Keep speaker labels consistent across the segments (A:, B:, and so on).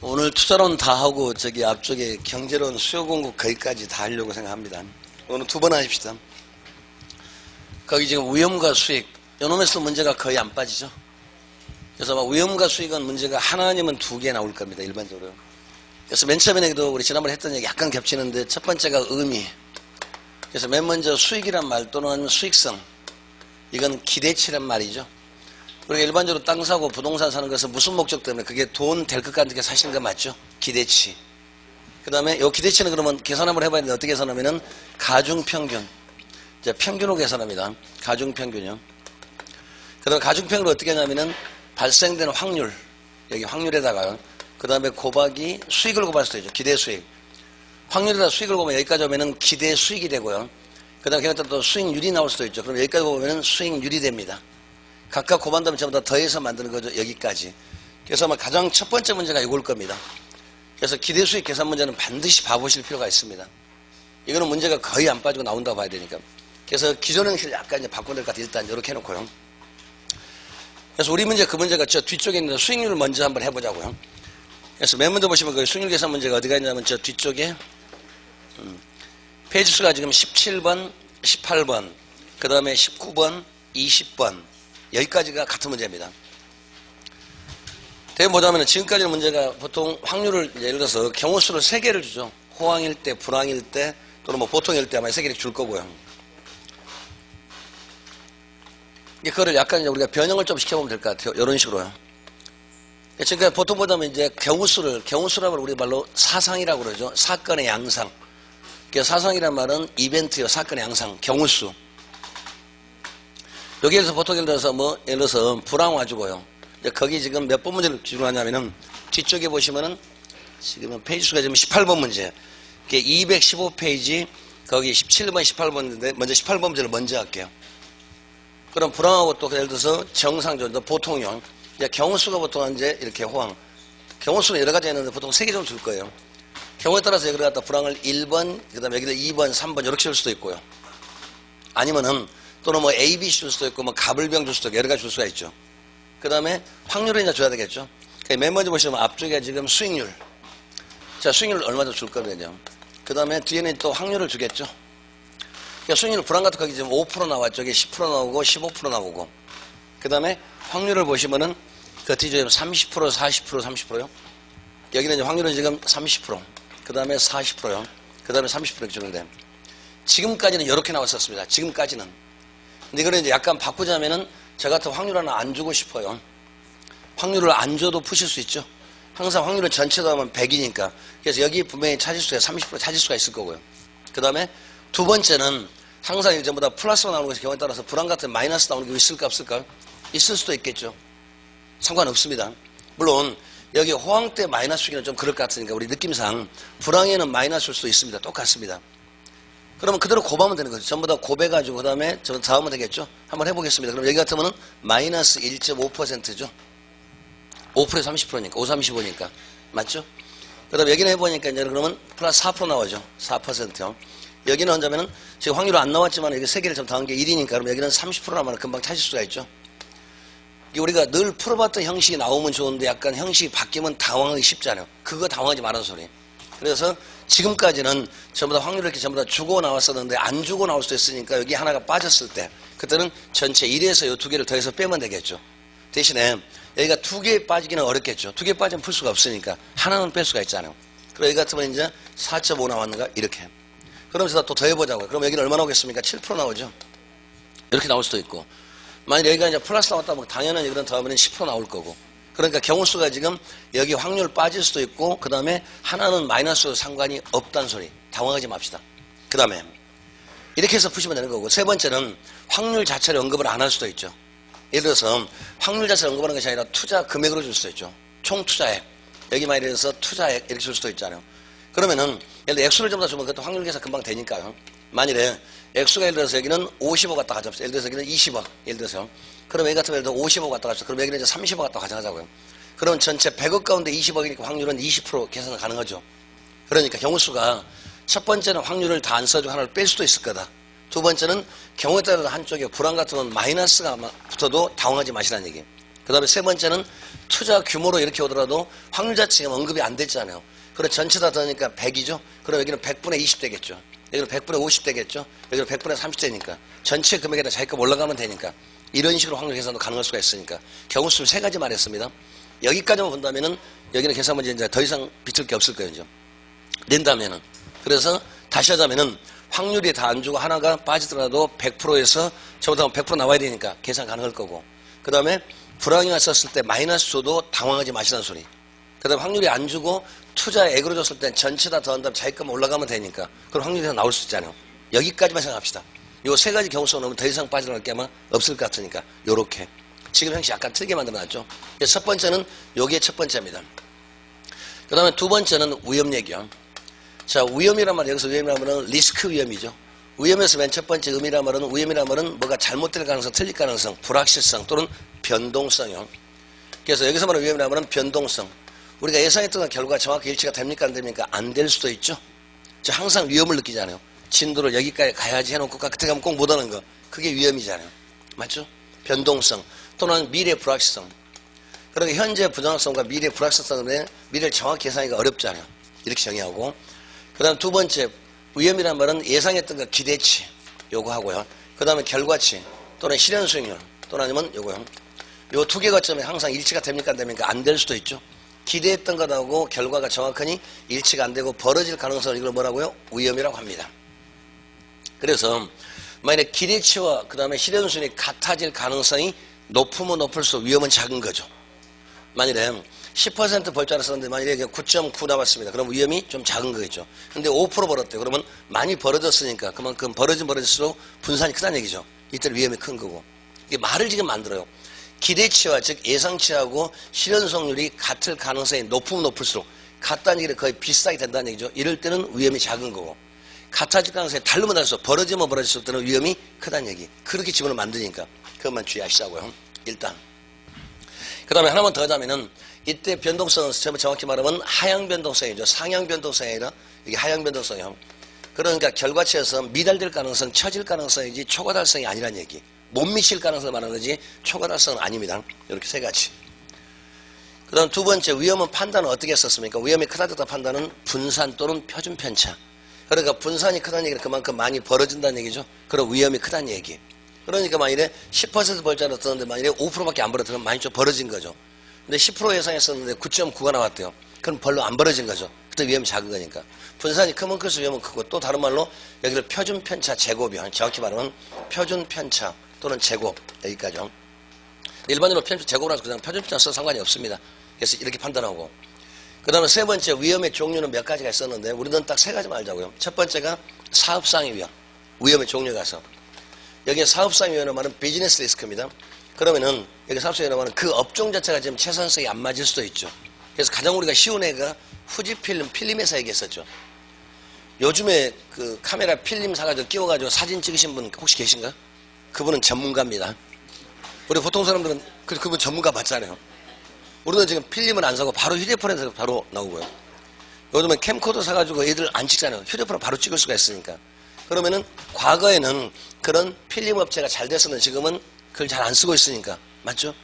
A: 오늘 투자론 다 하고 저기 앞쪽에 경제론 수요 공급 거기까지 다 하려고 생각합니다. 오늘 두 번 하십시다. 거기 지금 위험과 수익 요놈에서 문제가 거의 안 빠지죠. 그래서 위험과 수익은 문제가 하나 아니면 두 개 나올 겁니다. 일반적으로. 그래서 맨 처음에도 우리 지난번에 했던 얘기 약간 겹치는데 첫 번째가 의미. 그래서 맨 먼저 수익이란 말 또는 수익성. 이건 기대치란 말이죠. 우리가 일반적으로 땅 사고 부동산 사는 것은 무슨 목적 때문에 그게 돈 될 것 같은 게 사시는 거 맞죠? 기대치. 그 다음에 이 기대치는 그러면 계산 한번 해봐야 되는데 어떻게 계산하면은 가중평균. 이제 평균으로 계산합니다. 가중평균이요. 그 다음에 가중평균을 어떻게 하냐면은 발생되는 확률. 여기 확률에다가요. 그 다음에 곱하기 수익을 곱할 수도 있죠. 기대 수익. 확률에다 수익을 곱하면 여기까지 오면은 기대 수익이 되고요. 그 다음에 거기다 또 수익률이 나올 수도 있죠. 그럼 여기까지 보면은 수익률이 됩니다. 각각 곱한 다음에 전부 다 더해서 만드는 거죠. 여기까지. 그래서 아마 가장 첫 번째 문제가 이걸 겁니다. 그래서 기대수익 계산 문제는 반드시 봐보실 필요가 있습니다. 이거는 문제가 거의 안 빠지고 나온다고 봐야 되니까. 그래서 기존 형식을 약간 이제 바꿔야 될 것 같아요. 일단 이렇게 해놓고요. 그래서 우리 문제 그 문제가 저 뒤쪽에 있는 수익률을 먼저 한번 해보자고요. 그래서 맨 먼저 보시면 그 수익률 계산 문제가 어디가 있냐면 저 뒤쪽에 페이지 수가 지금 17번, 18번, 그 다음에 19번, 20번 여기까지가 같은 문제입니다. 대개 뭐냐면 지금까지는 문제가 보통 확률을 예를 들어서 경우수를 3개를 주죠. 호황일 때, 불황일 때, 또는 뭐 보통일 때 아마 3개를 줄 거고요. 그거를 약간 이제 우리가 변형을 좀 시켜보면 될 것 같아요. 이런 식으로요. 지금까지 보통 보자면 이제 경우수라고 우리 말로 사상이라고 그러죠. 사건의 양상. 사상이란 말은 이벤트요. 사건의 양상, 경우수. 여기에서 보통 예를 들어서 불황 와주고요. 거기 지금 몇 번 문제를 기준으로 하냐면은 뒤쪽에 보시면은 지금 페이지 수가 지금 18번 문제. 215페이지 거기 17번, 18번인데 먼저 18번 문제를 먼저 할게요. 그럼 불황하고 또 예를 들어서 정상적으로 보통용. 경우수가 보통 이제 이렇게 호황. 경우수는 여러 가지 있는데 보통 3개 정도 줄 거예요. 경우에 따라서 여기를 갖다 불황을 1번, 그 다음에 여기를 2번, 3번 이렇게 줄 수도 있고요. 아니면은 또는 뭐 A, B 줄 수도 있고 뭐 가불병 줄 수도 있고 여러 가지 줄 수가 있죠. 그 다음에 확률을 이제 줘야 되겠죠. 맨 먼저 보시면 앞쪽에 지금 수익률. 자, 수익률을 얼마 정도 줄 거거든요. 그 다음에 뒤에는 또 확률을 주겠죠. 그러니까 수익률 불황 같은 거 지금 5% 나왔죠. 이게 10% 나오고 15% 나오고. 그 다음에 확률을 보시면은 그 뒤에 30%, 40%, 30%요. 여기는 이제 확률은 지금 30%. 그 다음에 40%요. 그 다음에 30% 이렇게 주는데. 지금까지는 이렇게 나왔었습니다. 지금까지는. 근데 이거는 이제 약간 바꾸자면은 저 같은 확률 하나 안 주고 싶어요. 확률을 안 줘도 푸실 수 있죠. 항상 확률을 전체도 하면 100이니까. 그래서 여기 분명히 찾을 수가 30% 찾을 수가 있을 거고요. 그 다음에 두 번째는 항상 전부 다 플러스가 나오는 것이 경우에 따라서 불황 같은 마이너스 나오는 게 있을까 없을까? 있을 수도 있겠죠. 상관없습니다. 물론 여기 호황 때 마이너스 주기는 좀 그럴 것 같으니까 우리 느낌상 불황에는 마이너스일 수도 있습니다. 똑같습니다. 그러면 그대로 곱하면 되는 거죠. 전부 다 곱해가지고 그 다음에 저 다음은 되겠죠. 한번 해보겠습니다. 그럼 여기 같으면은 마이너스 1.5%죠. 5%에 30%니까 5, 35니까 맞죠? 그 다음에 여기는 해보니까 이제 그러면 플러스 4% 나오죠. 4%요. 여기는 언제면은 지금 확률은 안 나왔지만 여기 3개를 좀 더한 게 1이니까 그럼 여기는 30% 나면 금방 찾을 수가 있죠. 우리가 늘 풀어봤던 형식이 나오면 좋은데 약간 형식이 바뀌면 당황하기 쉽잖아요. 그거 당황하지 말라는 소리. 그래서 지금까지는 전부 다 확률을 이렇게 전부 다 주고 나왔었는데 안 주고 나올 수도 있으니까 여기 하나가 빠졌을 때 그때는 전체 1에서 이 2개를 더해서 빼면 되겠죠. 대신에 여기가 2개 빠지기는 어렵겠죠. 2개 빠지면 풀 수가 없으니까 하나는 뺄 수가 있잖아요. 그럼 여기 같으면 이제 4.5 나왔는가 이렇게. 그러면서 또 더해보자고요. 그럼 여기는 얼마 나오겠습니까? 7% 나오죠. 이렇게 나올 수도 있고. 만약 여기가 이제 플러스 나왔다면 당연히 여기는 더하면 10% 나올 거고. 그러니까 경우수가 지금 여기 확률 빠질 수도 있고 그 다음에 하나는 마이너스로 상관이 없다는 소리. 당황하지 맙시다. 그 다음에 이렇게 해서 푸시면 되는 거고 세 번째는 확률 자체를 언급을 안 할 수도 있죠. 예를 들어서 확률 자체를 언급하는 것이 아니라 투자 금액으로 줄 수도 있죠. 총 투자액. 여기만 예를 들어서 투자액 이렇게 줄 수도 있잖아요. 그러면은 예를 들어 액수를 좀 더 주면 그것도 확률 계산 금방 되니까요. 만일에 액수가 예를 들어서 여기는 50억 갖다 가져갑시다. 예를 들어서 여기는 20억. 예를 들어서. 그럼 여기 같으면 예를 들어 50억 갖다 가져갑시다. 그럼 여기는 이제 30억 갖다 가져가자고요. 그럼 전체 100억 가운데 20억이니까 확률은 20% 계산이 가능하죠. 그러니까 경우수가 첫 번째는 확률을 다 안 써주고 하나를 뺄 수도 있을 거다. 두 번째는 경우에 따라서 한쪽에 불황 같은 건 마이너스가 붙어도 당황하지 마시라는 얘기예요. 그 다음에 세 번째는 투자 규모로 이렇게 오더라도 확률 자체가 언급이 안 됐잖아요. 그럼 전체 다 더니까 100이죠. 그럼 여기는 100분의 20 되겠죠. 여기는 100분의 50 되겠죠. 여기는 100분의 30 되니까 전체 금액에다 자기값 올라가면 되니까 이런 식으로 확률 계산도 가능할 수가 있으니까 경우수를 세 가지 말했습니다. 여기까지만 본다면은 여기는 계산 문제 이제 더 이상 비틀 게 없을 거예요. 이제. 낸다면은. 그래서 다시 하자면은 확률이 다 안 주고 하나가 빠지더라도 100%에서 저보다 100% 나와야 되니까 계산 가능할 거고. 그 다음에 불황이 왔었을 때 마이너스 줘도 당황하지 마시라는 소리. 그 다음에 확률이 안 주고 투자액으로 줬을 땐 전체 다 더한 다음에 자기값 올라가면 되니까 그럼 확률이 다 나올 수 있잖아요. 여기까지만 생각합시다. 요 세 가지 경우수가 나오면 더 이상 빠져나갈 게 아마 없을 것 같으니까 요렇게. 지금 형식 약간 틀게 만들어놨죠. 첫 번째는 요게 첫 번째입니다. 그 다음에 두 번째는 위험 얘기요. 자, 위험이란 말은 여기서 위험이란 말은 리스크 위험이죠. 위험에서 맨 첫 번째 의미란 말은 위험이란 말은 뭐가 잘못될 가능성, 틀릴 가능성, 불확실성 또는 변동성이요. 그래서 여기서 말하는 위험이란 말은 변동성. 우리가 예상했던 결과가 정확히 일치가 됩니까 안 됩니까? 안 될 수도 있죠. 저 항상 위험을 느끼잖아요. 진도를 여기까지 가야지 해놓고 그때 가면 꼭 못하는 거. 그게 위험이잖아요. 맞죠? 변동성 또는 미래 불확실성. 그러니까 현재 부정확성과 미래 불확실성 때문에 미래를 정확히 예상하기가 어렵잖아요. 이렇게 정의하고. 그 다음 두 번째 위험이란 말은 예상했던 거 기대치 요거 하고요. 그 다음에 결과치 또는 실현 수익률 또는 아니면 요거요. 요 두 개 거점에 항상 일치가 됩니까 안 됩니까? 안 될 수도 있죠. 기대했던 것하고 결과가 정확하니 일치가 안 되고 벌어질 가능성을 이걸 뭐라고요? 위험이라고 합니다. 그래서 만약에 기대치와 그 다음에 실현 수익률이 같아질 가능성이 높으면 높을수록 위험은 작은 거죠. 만일에 10% 벌 줄 알았었는데 만일에 9.9 나왔습니다. 그럼 위험이 좀 작은 거겠죠. 근데 5% 벌었대요. 그러면 많이 벌어졌으니까 그만큼 벌어질수록 분산이 크다는 얘기죠. 이때 위험이 큰 거고. 이게 말을 지금 만들어요. 기대치와 즉 예상치하고 실현 성률이 같을 가능성이 높으면 높을수록 같다는 얘기를 거의 비슷하게 된다는 얘기죠. 이럴 때는 위험이 작은 거고 같아질 가능성이 다르면 다를수록 벌어지면 벌어질수록 때는 위험이 크다는 얘기. 그렇게 지문을 만드니까 그것만 주의하시자고요. 일단 그 다음에 하나만 더 하자면은 이때 변동성은 정확히 말하면 하향 변동성이죠. 상향 변동성이 아니라 이게 하향 변동성이요. 그러니까 결과치에서 미달될 가능성, 처질 가능성이지 초과달성이 아니란 얘기. 못 미칠 가능성을 말하는 거지 초과달성은 아닙니다. 이렇게 세 가지. 그 다음 두 번째 위험은 판단은 어떻게 했었습니까? 위험이 크다 작다 판단은 분산 또는 표준 편차. 그러니까 분산이 크다는 얘기는 그만큼 많이 벌어진다는 얘기죠. 그럼 위험이 크다는 얘기. 그러니까 만일에 10% 벌 줄 알았었는데 만일에 5%밖에 안 벌어지면 많이 좀 벌어진 거죠. 근데 10% 예상했었는데 9.9가 나왔대요. 그럼 별로 안 벌어진 거죠. 그때 위험이 작은 거니까. 분산이 크면 클수록 위험은 크고 또 다른 말로 여기를 표준 편차 제곱이요. 정확히 말하면 표준 편차 또는 제곱 여기까지요. 일반적으로 표준 제곱이라서 그냥 표준 편차 써도 상관이 없습니다. 그래서 이렇게 판단하고. 그 다음에 세 번째 위험의 종류는 몇 가지가 있었는데 우리는 딱 세 가지만 알자고요. 첫 번째가 사업상의 위험. 위험의 종류가서. 여기에 사업상의 위험은 말은 비즈니스 리스크입니다. 그러면은 여기 사업상의 위험은 그 업종 자체가 지금 채산성이 안 맞을 수도 있죠. 그래서 가장 우리가 쉬운 애가 후지필름 필름에서 얘기했었죠. 요즘에 그 카메라 필름 사가지고 끼워가지고 사진 찍으신 분 혹시 계신가? 그분은 전문가입니다. 우리 보통 사람들은 그분 전문가 맞잖아요. 우리는 지금 필름을 안 사고 바로 휴대폰에서 바로 나오고요. 요즘은 캠코더 사가지고 애들 안 찍잖아요. 휴대폰으로 바로 찍을 수가 있으니까. 그러면은 과거에는 그런 필름 업체가 잘 됐었는데 지금은 그걸 잘 안 쓰고 있으니까. 맞죠?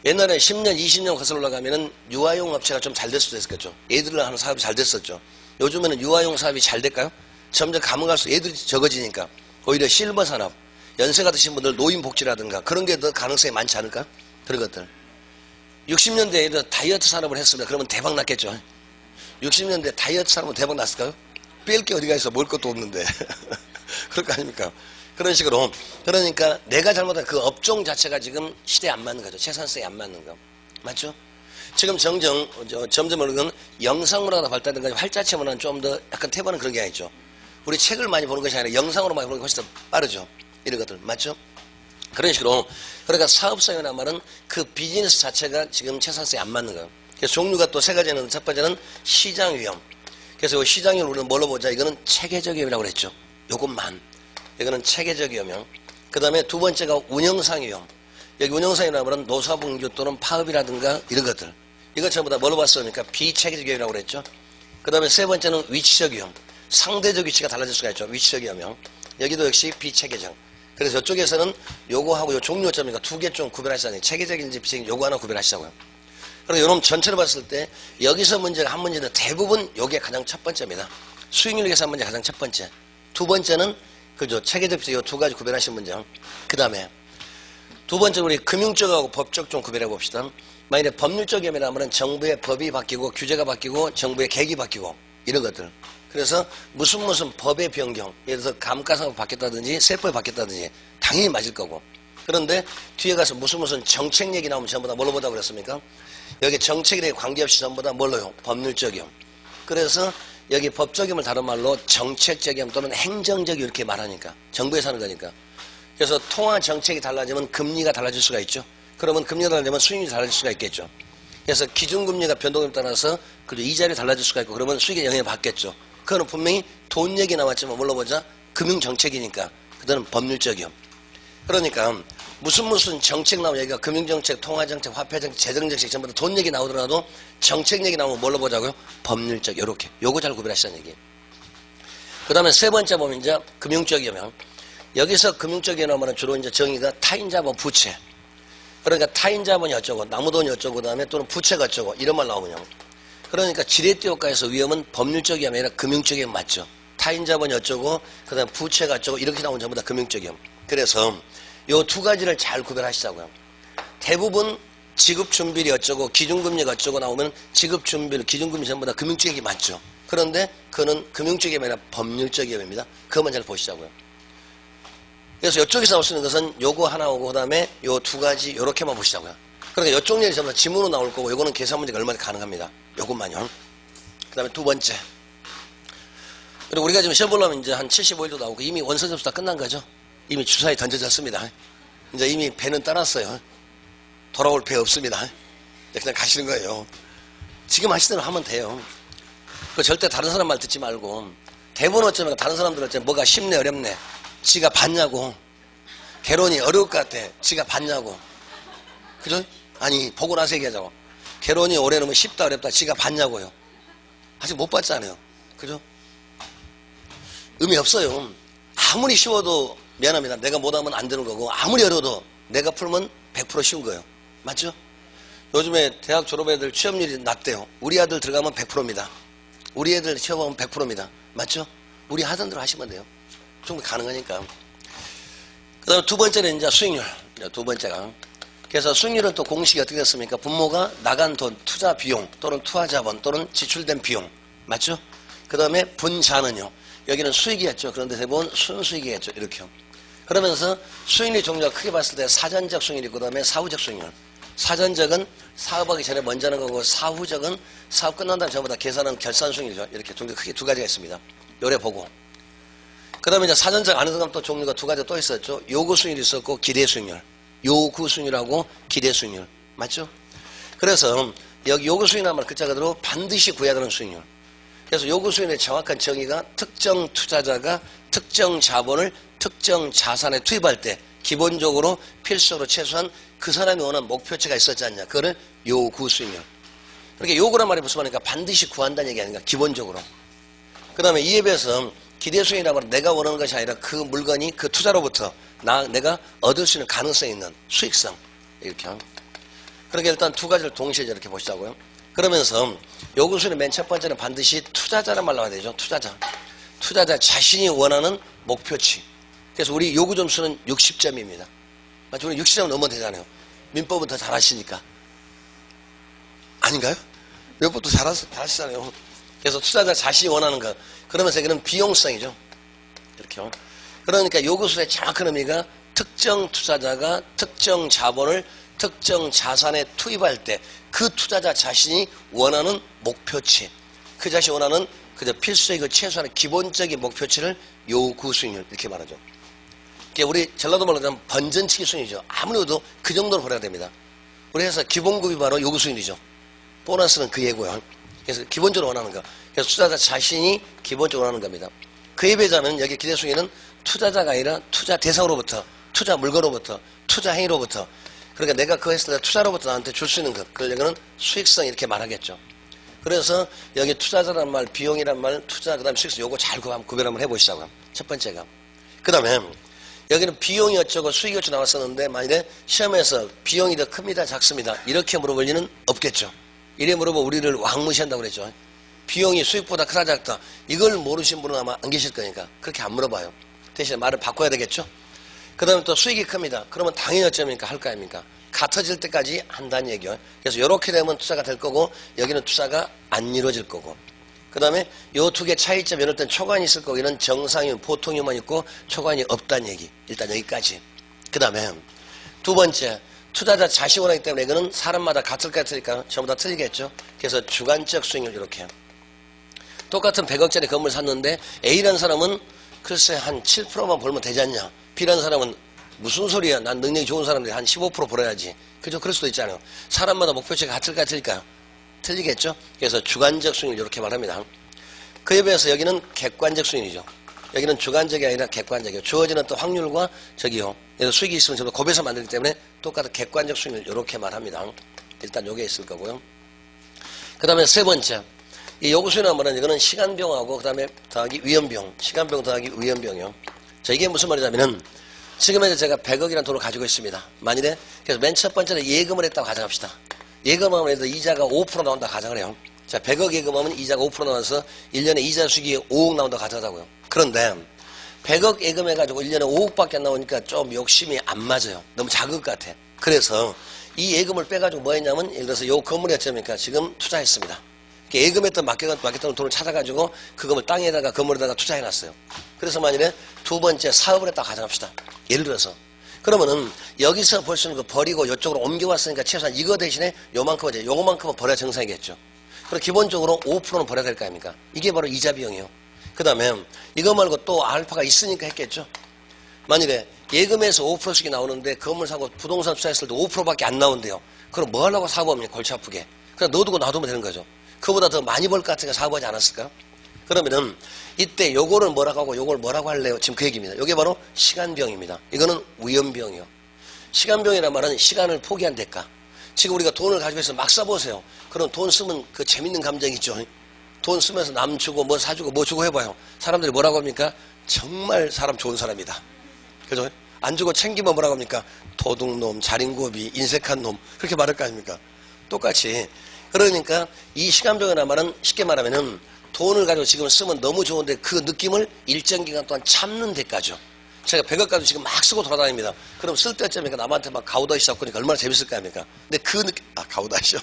A: 옛날에 10년, 20년 거슬러 올라가면은 유아용 업체가 좀 잘 될 수도 있었겠죠. 애들을 하는 사업이 잘 됐었죠. 요즘에는 유아용 사업이 잘 될까요? 점점 가면 갈수록 애들이 적어지니까 오히려 실버 산업, 연세가 드신 분들 노인복지라든가 그런 게 더 가능성이 많지 않을까? 그런 것들. 60년대에도 다이어트 산업을 했으면 그러면 대박 났겠죠. 60년대 다이어트 산업은 대박 났을까요? 뺄 게 어디가 있어. 먹을 것도 없는데. 그럴 거 아닙니까? 그런 식으로. 그러니까 내가 잘못한 그 업종 자체가 지금 시대에 안 맞는 거죠. 채산성이 안 맞는 거. 맞죠? 지금 점점 어느 영상문화가 발달된 거지 활자체 문화는 좀 더 약간 퇴보하는 그런 게 있죠. 우리 책을 많이 보는 것이 아니라 영상으로 많이 보는 것이 훨씬 더 빠르죠. 이런 것들. 맞죠? 그런 식으로. 그러니까 사업성이라는 말은 그 비즈니스 자체가 지금 채산성이 안 맞는 거예요. 그래서 종류가 또 세 가지는 첫 번째는 시장 위험. 그래서 이 시장 위험을 우리는 뭘로 보자? 이거는 체계적 위험이라고 그랬죠. 요것만. 이거는 체계적 위험. 그 다음에 두 번째가 운영상 위험. 여기 운영상이라는 말은 노사분규 또는 파업이라든가 이런 것들. 이거 전부 다 뭘로 봤습니까? 비체계적 위험이라고 그랬죠. 그 다음에 세 번째는 위치적 위험. 상대적 위치가 달라질 수가 있죠. 위치적 위험. 여기도 역시 비체계적. 그래서 이쪽에서는 요거하고 요 종료점이니까 두 개 좀 구별하시자니 체계적인지 비체적인지 요거 하나 구별하시자고요. 그리고 요놈 전체를 봤을 때 여기서 문제가 한 문제는 대부분 요게 가장 첫 번째입니다. 수익률 계산 문제 가장 첫 번째. 두 번째는 그죠. 체계적 비체적 요 두 가지 구별하신 문제. 그 다음에 두 번째 우리 금융적하고 법적 좀 구별해 봅시다. 만일에 법률적이라면 정부의 법이 바뀌고 규제가 바뀌고 정부의 계획이 바뀌고 이런 것들. 그래서 무슨 법의 변경, 예를 들어서 감가상각 바뀌었다든지 세법이 바뀌었다든지 당연히 맞을 거고. 그런데 뒤에 가서 무슨 정책 얘기 나오면 전부 다 뭘로 보다고 그랬습니까? 여기 정책에 관계없이 전부 다 뭘로요? 법률적이요. 그래서 여기 법적임을 다른 말로 정책적임 또는 행정적이 이렇게 말하니까 정부에서 하는 거니까. 그래서 통화 정책이 달라지면 금리가 달라질 수가 있죠. 그러면 금리가 달라지면 수익률이 달라질 수가 있겠죠. 그래서 기준금리가 변동에 따라서 이자율이 달라질 수가 있고 그러면 수익에 영향을 받겠죠. 그거는 분명히 돈 얘기 나왔지만 뭘로 보자? 금융정책이니까 그거는 법률적이요. 그러니까 무슨 정책 나오면 여기가 금융정책, 통화정책, 화폐정책, 재정정책 전부 다 돈 얘기 나오더라도 정책 얘기 나오면 뭘로 보자고요? 법률적 요렇게. 요거 잘 구별하시자는 얘기예요. 그 다음에 세 번째 보면 이제 금융적이면 여기서 금융적이 나오면 주로 이제 정의가 타인자본 부채. 그러니까 타인자본이 어쩌고 나무돈이 어쩌고 그다음에 또는 부채가 어쩌고 이런 말 나오면요. 그러니까 지렛대 효과에서 위험은 법률적이 아니라 금융적이 맞죠. 타인자본이 어쩌고 그다음에 부채가 어쩌고 이렇게 나오면 전부 다 금융적이요. 그래서 요 두 가지를 잘 구별하시자고요. 대부분 지급준비율이 어쩌고 기준금리가 어쩌고 나오면 지급준비율, 기준금리 전부 다 금융적이 맞죠. 그런데 그거는 금융적이 아니라 법률적이입니다. 그것만 잘 보시자고요. 그래서 이쪽에서 나올 수 있는 것은 요거 하나 오고 그다음에 요 두 가지 요렇게만 보시자고요. 그러니까 이쪽 얘기 전부 다 지문으로 나올 거고 요거는 계산 문제가 얼마나 가능합니다. 요것만요. 그 다음에 두 번째. 그리고 우리가 지금 시험 보려면 이제 한 75일도 나오고 이미 원서 접수 다 끝난 거죠. 이미 주사위 던져졌습니다. 이제 이미 배는 떠났어요. 돌아올 배 없습니다. 그냥 가시는 거예요. 지금 하시는 대로 하면 돼요. 그 절대 다른 사람 말 듣지 말고 대부분 어쩌면 다른 사람들 어쩌면 뭐가 쉽네 어렵네. 지가 봤냐고. 개론이 어려울 것 같아. 지가 봤냐고. 그죠? 아니 보고 나서 얘기하자고. 개론이 오래 놓으면 쉽다 어렵다. 지가 봤냐고요. 아직 못 봤잖아요. 그죠? 의미 없어요. 아무리 쉬워도 미안합니다. 내가 못하면 안 되는 거고 아무리 어려워도 내가 풀면 100% 쉬운 거예요. 맞죠? 요즘에 대학 졸업 애들 취업률이 낮대요. 우리 아들 들어가면 100%입니다. 우리 애들 취업하면 100%입니다. 맞죠? 우리 하던 대로 하시면 돼요. 충분히 가능하니까. 그 다음에 두 번째는 이제 수익률. 두 번째가. 그래서 수익률은 또 공식이 어떻게 됐습니까? 분모가 나간 돈, 투자 비용 또는 투하자본 또는 지출된 비용. 맞죠? 그 다음에 분자는요. 여기는 수익이었죠. 그런데 대부분 순수익이었죠. 이렇게요. 그러면서 수익률 종류가 크게 봤을 때 사전적 수익률이 있고 그다음에 사후적 수익률. 사전적은 사업하기 전에 먼저 하는 거고 사후적은 사업 끝난 다음에 전부 다 계산은 결산 수익률이죠. 이렇게 종류가 크게 두 가지가 있습니다. 요래 보고. 그 다음에 이제 사전적 안에 들어가면 또 종류가 두 가지가 또 있었죠. 요구 수익률이 있었고 기대 수익률. 요구 수익률하고 기대 수익률. 맞죠? 그래서 여기 요구 수익률이라는 말 글자 그대로 반드시 구해야 되는 수익률. 그래서 요구 수익률의 정확한 정의가 특정 투자자가 특정 자본을 특정 자산에 투입할 때 기본적으로 필수로 최소한 그 사람이 원하는 목표치가 있었지 않냐. 그거를 요구 수익률. 그러니까 요구란 말이 무슨 말이니까 반드시 구한다는 얘기 아닌가. 기본적으로. 그 다음에 이에 비해서 기대 수익이라는 말은 내가 원하는 것이 아니라 그 물건이 그 투자로부터 내가 얻을 수 있는 가능성이 있는 수익성. 이렇게. 그러니까 일단 두 가지를 동시에 이렇게 보시자고요. 그러면서 요구수는 맨 첫 번째는 반드시 투자자란 말 나와야 되죠. 투자자. 투자자 자신이 원하는 목표치. 그래서 우리 요구 점수는 60점입니다. 맞죠? 우리 60점 넘으면 되잖아요. 민법은 더 잘하시니까. 아닌가요? 민법도 잘하시잖아요. 그래서 투자자 자신이 원하는 것. 그러면서 여기는 비용성이죠. 이렇게요. 그러니까 요구수의 정확한 의미가 특정 투자자가 특정 자본을 특정 자산에 투입할 때 그 투자자 자신이 원하는 목표치, 그 자신이 원하는 그저 필수의 그 최소한의 기본적인 목표치를 요구 수익률 이렇게 말하죠. 우리 전라도 말로 하면 번전치기 수익률이죠. 아무리 해도 그 정도는 벌어야 됩니다. 우리 회사 기본급이 바로 요구 수익률이죠. 보너스는 그 예고요. 그래서 기본적으로 원하는 거. 그래서 투자자 자신이 기본적으로 원하는 겁니다. 그에 비하자면 여기 기대 수익률은 투자자가 아니라 투자 대상으로부터, 투자 물건으로부터, 투자 행위로부터. 그러니까 내가 그거 했을 때 투자로부터 나한테 줄 수 있는 것. 그걸 여기는 수익성 이렇게 말하겠죠. 그래서 여기 투자자란 말, 비용이란 말, 투자, 그 다음에 수익성 요거 잘 구별 한번 해보시자고요. 첫 번째가. 그 다음에 여기는 비용이 어쩌고 수익이 어쩌고 나왔었는데 만일에 시험에서 비용이 더 큽니다 작습니다 이렇게 물어볼 리는 없겠죠. 이래 물어보면 우리를 왕무시한다고 그랬죠. 비용이 수익보다 크다 작다 이걸 모르신 분은 아마 안 계실 거니까 그렇게 안 물어봐요. 대신에 말을 바꿔야 되겠죠. 그 다음에 또 수익이 큽니다. 그러면 당연히 어쩌니까 할 거 아닙니까? 같아질 때까지 한다는 얘기요. 그래서 이렇게 되면 투자가 될 거고 여기는 투자가 안 이루어질 거고 그 다음에 요 두 개 차이점 이럴 땐 초과인이 있을 거고 이런 정상이면 보통이만 있고 초과인이 없다는 얘기. 일단 여기까지. 그 다음에 두 번째 투자자 자신이 원하기 때문에 이거는 사람마다 같을까 틀릴까 전부 다 틀리겠죠. 그래서 주관적 수익률 이렇게 똑같은 100억짜리 건물 샀는데 A라는 사람은 글쎄 한 7%만 벌면 되지 않냐. B라는 사람은 무슨 소리야. 난 능력이 좋은 사람들이 한 15% 벌어야지. 그죠? 그럴 수도 있잖아요. 사람마다 목표치가 같을까 틀릴까요? 틀리겠죠? 그래서 주관적 수익률 이렇게 말합니다. 그에 비해서 여기는 객관적 수익률이죠. 여기는 주관적이 아니라 객관적이에요. 주어지는 또 확률과 저기요. 수익이 있으면 전부 곱해서 만들기 때문에 똑같은 객관적 수익률 이렇게 말합니다. 일단 요게 있을 거고요. 그 다음에 세 번째. 이 요구수익이라는 말은 이거는 시간비용하고 그 다음에 더하기 위험비용. 시간비용 더하기 위험비용이요. 자, 이게 무슨 말이냐면은 지금 현재 제가 100억이라는 돈을 가지고 있습니다. 만일에 그래서 맨 첫 번째는 예금을 했다고 가정합시다. 예금하면 해도 이자가 5% 나온다 가정을 해요. 자, 100억 예금하면 이자가 5% 나와서 1년에 이자 수익이 5억 나온다 가정하자고요. 그런데 100억 예금해가지고 1년에 5억밖에 안 나오니까 좀 욕심이 안 맞아요. 너무 작은 것 같아. 그래서 이 예금을 빼가지고 뭐 했냐면 예를 들어서 요 건물이 어쩌니까 지금 투자했습니다. 예금했던 맡겼던 돈을 찾아가지고 그 건물 땅에다가 건물에다가 투자해놨어요. 그래서 만일에 두 번째 사업을 했다고 가정합시다. 예를 들어서 그러면은 여기서 벌 수 있는 거 버리고 이쪽으로 옮겨왔으니까 최소한 이거 대신에 요만큼은 이제 요거만큼은 버려야 정상이겠죠. 그럼 기본적으로 5%는 버려야 될 거 아닙니까? 이게 바로 이자 비용이에요. 그 다음에 이거 말고 또 알파가 있으니까 했겠죠. 만일에 예금에서 5%씩 나오는데 건물 사고 부동산 투자했을 때 5%밖에 안 나온대요. 그럼 뭐 하려고 사업하면 골치 아프게. 그냥 넣어두고 놔두면 되는 거죠. 그보다 더 많이 벌 것 같으니까 사업하지 않았을까? 그러면은 이때 요거를 뭐라고 하고 요걸 뭐라고 할래요? 지금 그 얘기입니다. 요게 바로 시간비용입니다. 이거는 위험비용이요. 시간비용이란 말은 시간을 포기한 대가. 지금 우리가 돈을 가지고 있어서 막 써보세요. 그럼 돈 쓰면 그 재밌는 감정 있죠. 돈 쓰면서 남 주고 뭐 사주고 뭐 주고 해봐요. 사람들이 뭐라고 합니까? 정말 사람 좋은 사람이다. 그죠? 안 주고 챙기면 뭐라고 합니까? 도둑놈, 자린고비, 인색한 놈. 그렇게 말할 거 아닙니까? 똑같이. 그러니까 이 시간비용이라는 말은 쉽게 말하면은 돈을 가지고 지금 쓰면 너무 좋은데 그 느낌을 일정 기간 동안 참는 데까지요. 제가 100억 가지고 지금 막 쓰고 돌아다닙니다. 그럼 쓸 때쯤이니까 남한테 막 가오다시 잡고 니까 얼마나 재밌을 거 아닙니까? 근데 그 느낌, 가오다시요.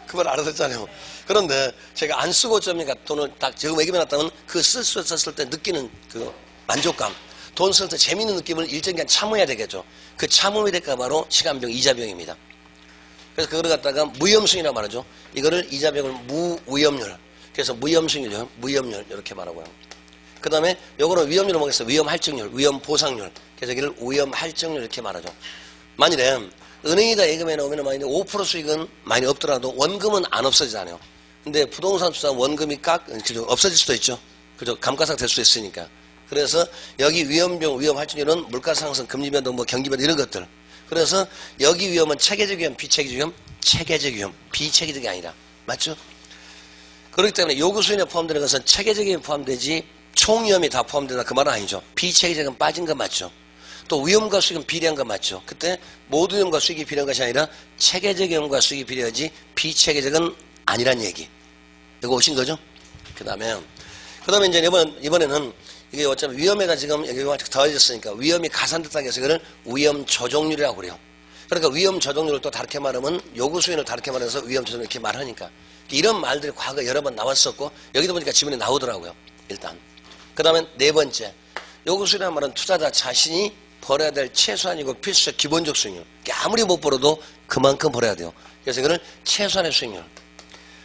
A: 그 말 알아듣잖아요. 그런데 제가 안 쓰고 어쩝니까? 돈을 딱 지금 예금해놨다면 그 썼을 때 느끼는 그 만족감, 돈 쓸 때 재밌는 느낌을 일정 기간 참아야 되겠죠. 그 참음이 될까 바로 시간비용, 이자비용입니다. 그래서 그걸 갖다가 무위험수익이라고 말하죠. 이거를 이자비용을 무위험률. 그래서 무위험수익률, 무위험률 이렇게 말하고요. 그 다음에 요거는 위험률을 뭐겠어요? 위험할증률, 위험보상률. 그래서 여기를 위험할증률 이렇게 말하죠. 만일에 은행에다 예금해 놓으면 만약에 5% 수익은 많이 없더라도 원금은 안 없어지잖아요. 근데 부동산 투자 원금이 없어질 수도 있죠. 그죠? 감가상 될 수 있으니까. 그래서 여기 위험비용, 위험할증률은 물가상승, 금리변동, 뭐 경기변동 이런 것들. 그래서 여기 위험은 체계적 위험, 비체계적 위험, 체계적 위험, 비체계적이 아니라. 맞죠? 그렇기 때문에 요구수익에 포함되는 것은 체계적 위험이 포함되지 총위험이 다 포함된다 그 말은 아니죠. 비체계적은 빠진 거 맞죠. 또 위험과 수익은 비례한 거 맞죠. 그때 모두 위험과 수익이 비례한 것이 아니라 체계적 위험과 수익이 비례하지 비체계적은 아니란 얘기. 이거 오신 거죠? 그 다음에 이제 이번에는 이게 어차피 위험에다 지금 여기 더해졌으니까 위험이 가산됐다고 해서 이거를 위험 조정률이라고 그래요. 그러니까 위험 조정률을 또 다르게 말하면 요구 수익을 다르게 말해서 위험 조정률 이렇게 말하니까 이런 말들이 과거 여러 번 나왔었고 여기도 보니까 지문에 나오더라고요. 일단. 그 다음에 네 번째 요구 수익이라는 말은 투자자 자신이 벌어야 될 최소한이고 필수적 기본적 수익률. 아무리 못 벌어도 그만큼 벌어야 돼요. 그래서 이거를 최소한의 수익률.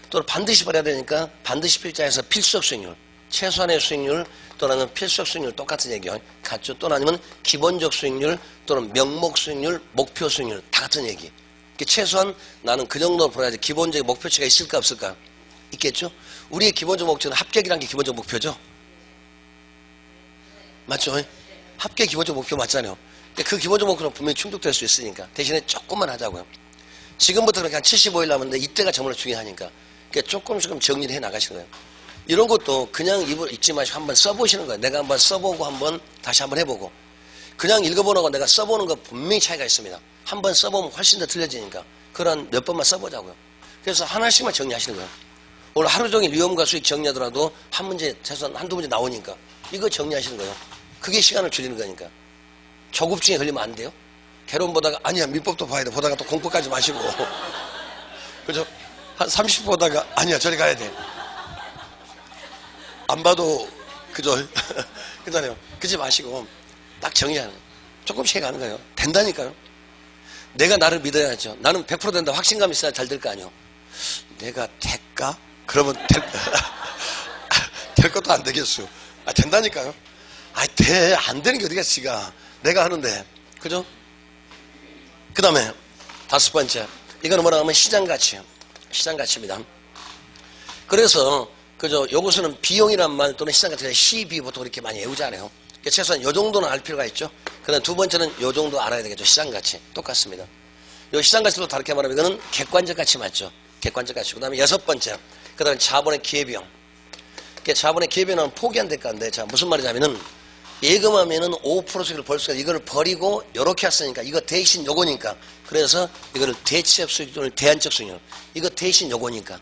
A: 또 반드시 벌어야 되니까 반드시 필자에서 필수적 수익률. 최소한의 수익률 또는 필수적 수익률 똑같은 얘기요. 같죠. 또는 아니면 기본적 수익률 또는 명목 수익률, 목표 수익률 다 같은 얘기. 최소한 나는 그 정도 벌어야지 기본적인 목표치가 있을까 없을까? 있겠죠. 우리의 기본적 목표는 합격이라는 게 기본적 목표죠. 맞죠? 합격 기본적 목표 맞잖아요. 그 기본적 목표는 분명히 충족될 수 있으니까 대신에 조금만 하자고요. 지금부터 그렇게 한 75일 남았는데 이때가 정말 중요하니까 조금씩 정리를 해 나가시는 거예요. 이런 것도 그냥 읽지 마시고 한번 써보시는 거예요. 내가 한번 써보고 한번 다시 한번 해보고. 그냥 읽어보는 거 내가 써보는 거 분명히 차이가 있습니다. 한번 써보면 훨씬 더 틀려지니까. 그런 몇 번만 써보자고요. 그래서 하나씩만 정리하시는 거예요. 오늘 하루 종일 위험과 수익 정리하더라도 한 문제, 최소한 한두 문제 나오니까 이거 정리하시는 거예요. 그게 시간을 줄이는 거니까. 조급증에 걸리면 안 돼요. 개론 보다가 아니야 민법도 봐야 돼. 보다가 또 공법까지 마시고. 그죠? 한 30분 보다가 아니야 저리 가야 돼. 안 봐도 그죠? 그잖아요. 그러지 마시고 딱 정리하는 거예요. 조금씩 해가는 거예요. 된다니까요. 내가 나를 믿어야죠. 나는 100% 된다 확신감 있어야 잘 될 거 아니에요. 내가 될까? 그러면 될 것도 안 되겠어요. 아, 된다니까요. 아, 안 되는 게 어디겠어, 지가. 내가 하는데. 그죠? 그 다음에, 5번째. 이거는 뭐라 하면 시장가치예요. 시장가치입니다. 그래서, 그죠? 요것은 비용이란 말 또는 시장가치가 시비 보통 이렇게 많이 외우잖아요. 최소한 요 정도는 알 필요가 있죠. 그 다음 두 번째는 요 정도 알아야 되겠죠. 시장가치. 똑같습니다. 요 시장가치도 다르게 말하면 이거는 객관적 가치 맞죠. 객관적 가치. 그 다음에 6번째. 그 다음에 자본의 기회비용. 자본의 기회비용은 포기한 대가인데, 자, 무슨 말이냐면은, 예금하면은 5% 수익을 벌 수가, 이걸 버리고, 요렇게 했으니까, 이거 대신 요거니까. 그래서, 이거를 대체적 수익 또는 대안적 수익률. 이거 대신 요거니까.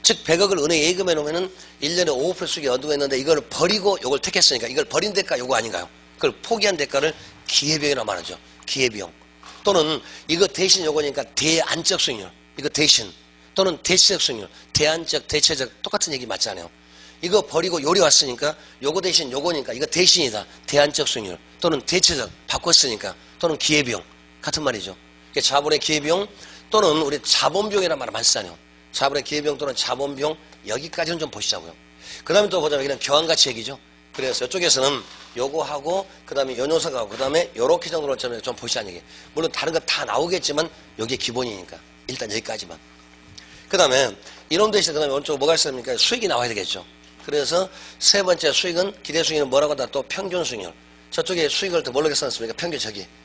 A: 즉, 100억을 은행에 예금해 놓으면은, 1년에 5% 수익이 얻고 있는데, 이걸 버리고 요걸 택했으니까, 이걸 버린 대가 요거 아닌가요? 그걸 포기한 대가를 기회비용이라고 말하죠. 기회비용. 또는, 이거 대신 요거니까, 대안적 수익률. 이거 대신. 또는 대체적 수익률, 대안적, 대체적 똑같은 얘기 맞잖아요. 이거 버리고 요리 왔으니까 요거 대신 요거니까 이거 대신이다. 대안적 수익률 또는 대체적 바꿨으니까 또는 기회비용 같은 말이죠. 자본의 기회비용 또는 우리 자본비용이라는 말을 많이 쓰잖아요. 자본의 기회비용 또는 자본비용 여기까지는 좀 보시자고요. 그 다음에 또 보자면 여기는 교환가치 얘기죠. 그래서 이쪽에서는 요거하고 그 다음에 요 녀석하고 그 다음에 요렇게 정도로 좀 보시자는 얘기. 물론 다른 거 다 나오겠지만 요게 기본이니까 일단 여기까지만. 그 다음에 이놈 대신 그 다음에 오른쪽 뭐가 있습니까? 수익이 나와야 되겠죠. 그래서 세 번째 수익은 기대 수익은 뭐라고 한다? 또 평균 수익률. 저쪽에 수익을 또 뭘로 써놨습니까? 평균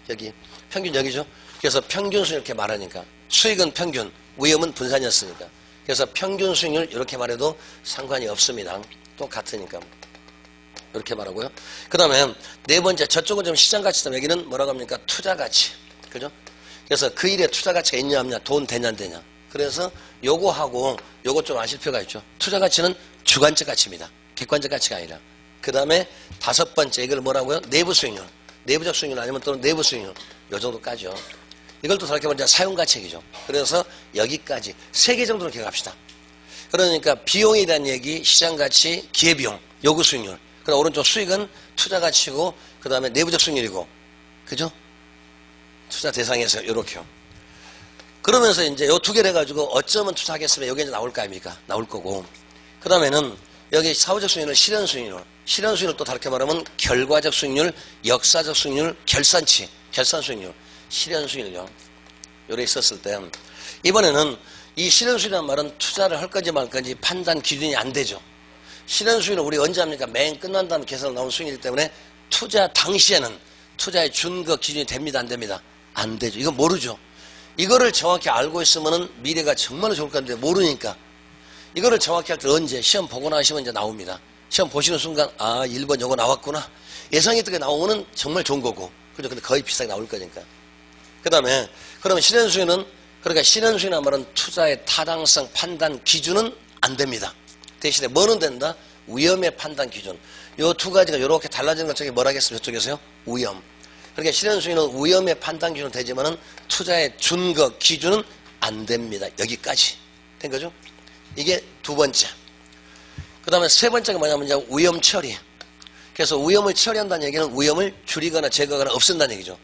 A: 여기 평균 여기죠. 그래서 평균 수익 이렇게 말하니까 수익은 평균, 위험은 분산이었으니까. 그래서 평균 수익률 이렇게 말해도 상관이 없습니다. 똑같으니까 이렇게 말하고요. 그 다음에 네 번째 저쪽은 좀 시장 가치다. 여기는 뭐라고 합니까? 투자 가치. 그죠? 그래서 그 일에 투자 가치가 있냐 없냐, 돈 되냐 안 되냐. 그래서 요거하고 요거 좀 아실 필요가 있죠. 투자 가치는 주관적 가치입니다. 객관적 가치가 아니라. 그 다음에 5번째 이걸 뭐라고요? 내부 수익률. 내부적 수익률 아니면 또는 내부 수익률. 요 정도까지요. 이걸 또 다르게 말하면 사용 가치이죠. 그래서 여기까지 3개 정도로 기억합시다. 그러니까 비용에 대한 얘기, 시장 가치, 기회비용, 요구 수익률. 그다음 오른쪽 수익은 투자 가치고 그 다음에 내부적 수익률이고. 그죠? 투자 대상에서 요렇게요. 그러면서 이제 요 두 개를 해가지고 어쩌면 투자하겠으면 여기 이제 나올 거 아닙니까? 나올 거고. 그 다음에는 여기 사후적 수익률, 실현 수익률. 실현 수익률 또 다르게 말하면 결과적 수익률, 역사적 수익률, 결산치, 결산 수익률, 실현 수익률요. 요래 있었을 때 이번에는 이 실현 수익이라는 말은 투자를 할 건지 말 건지 판단 기준이 안 되죠. 실현 수익은 우리 언제 합니까? 매년 끝난 다음에 계산 나온 수익이기 때문에 투자 당시에는 투자의 준거 기준이 됩니다, 안 됩니다? 안 되죠. 이건 모르죠. 이거를 정확히 알고 있으면 미래가 정말로 좋을 건데 모르니까 이거를 정확히 할 때 언제 시험 보고 나시면 이제 나옵니다. 시험 보시는 순간 1번 요거 나왔구나. 예상했던 게 나오면은 정말 좋은 거고. 그죠? 근데 거의 비슷하게 나올 거니까. 그 다음에 그러면 실현수익은 그러니까 실현수익이라는 말은 투자의 타당성 판단 기준은 안 됩니다. 대신에 뭐는 된다? 위험의 판단 기준. 요 두 가지가 이렇게 달라지는 것 중에 뭐라 하겠습니까? 저쪽에서요? 위험. 그러니까 실현수익은 위험의 판단 기준은 되지만은 투자의 준거 기준은 안 됩니다. 여기까지. 된 거죠? 이게 두 번째. 그 다음에 세 번째가 뭐냐면 이제 위험 처리. 그래서 위험을 처리한다는 얘기는 위험을 줄이거나 제거하거나 없앤다는 얘기죠.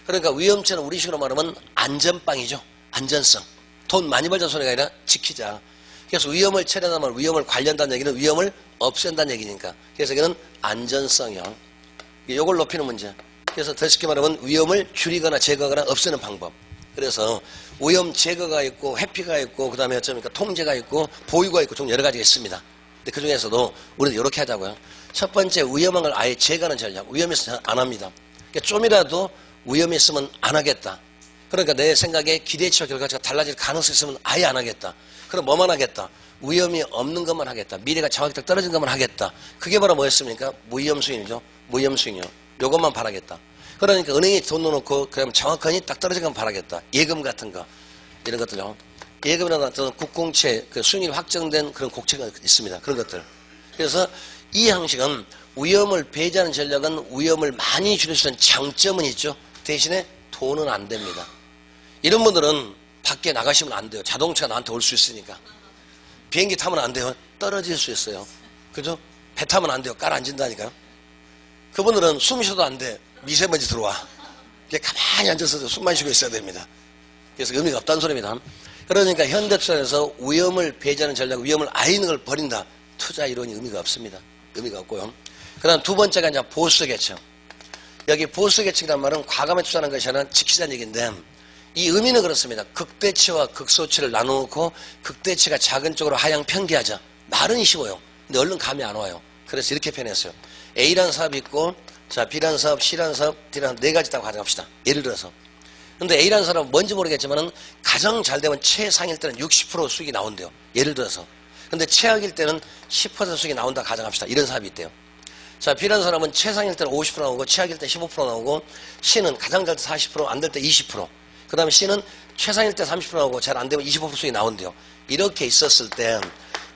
A: 그러니까 위험처는 우리식으로 말하면 안전빵이죠. 안전성. 돈 많이 벌자는 소리가 아니라 지키자. 그래서 위험을 처리한다는 말, 위험을 관리한다는 얘기는 위험을 없앤다는 얘기니까. 그래서 이거는 안전성형. 이걸 높이는 문제. 그래서 더 쉽게 말하면 위험을 줄이거나 제거하거나 없애는 방법. 그래서 위험 제거가 있고 회피가 있고 그 다음에 어쩌니까 통제가 있고 보유가 있고 좀 여러 가지가 있습니다. 근데 그 중에서도 우리는 이렇게 하자고요. 첫 번째 위험한 걸 아예 제거하는 전략. 위험이 있으면 안 합니다. 그러니까 좀이라도 위험이 있으면 안 하겠다. 그러니까 내 생각에 기대치와 결과치가 달라질 가능성이 있으면 아예 안 하겠다. 그럼 뭐만 하겠다. 위험이 없는 것만 하겠다. 미래가 정확히 딱 떨어진 것만 하겠다. 그게 바로 뭐였습니까? 무위험 수익이죠. 무위험 수익이요. 요것만 바라겠다. 그러니까 은행에 돈 넣어놓고 그러면 정확하니 딱 떨어진 것만 바라겠다. 예금 같은 거 이런 것들요. 예금이나 어떤 국공채 그 수익률이 확정된 그런 국채가 있습니다. 그런 것들. 그래서 이 형식은 위험을 배제하는 전략은 위험을 많이 줄일 수 있는 장점은 있죠. 대신에 돈은 안 됩니다. 이런 분들은 밖에 나가시면 안 돼요. 자동차가 나한테 올 수 있으니까. 비행기 타면 안 돼요. 떨어질 수 있어요. 그죠? 배 타면 안 돼요. 깔아앉는다니까요. 그분들은 숨 쉬어도 안 돼. 미세먼지 들어와. 그냥 가만히 앉아서 숨만 쉬고 있어야 됩니다. 그래서 의미가 없다는 소리입니다. 그러니까 현대투자에서 위험을 배제하는 전략, 위험을 아예 있는 걸 버린다. 투자 이론이 의미가 없습니다. 의미가 없고요. 그 다음 두 번째가 이제 보수 계층. 여기 보수 계층이란 말은 과감하게 투자하는 것이 아니라 지키자는 얘기인데 이 의미는 그렇습니다. 극대치와 극소치를 나눠놓고 극대치가 작은 쪽으로 하향 편기하자. 말은 쉬워요. 근데 얼른 감이 안 와요. 그래서 이렇게 표현했어요. A라는 사업이 있고 자 B라는 사업, C라는 사업, D라는 네 가지 있다고 가정합시다. 예를 들어서. 근데 A라는 사람은 뭔지 모르겠지만은 가장 잘 되면 최상일 때는 60% 수익이 나온대요. 예를 들어서. 근데 최악일 때는 10% 수익이 나온다 가정합시다. 이런 사업이 있대요. 자, B라는 사람은 최상일 때는 50% 나오고 최악일 때 15% 나오고 C는 가장 잘 때 40%, 안 될 때 20%. 그 다음에 C는 최상일 때 30% 나오고 잘 안 되면 25% 수익이 나온대요. 이렇게 있었을 때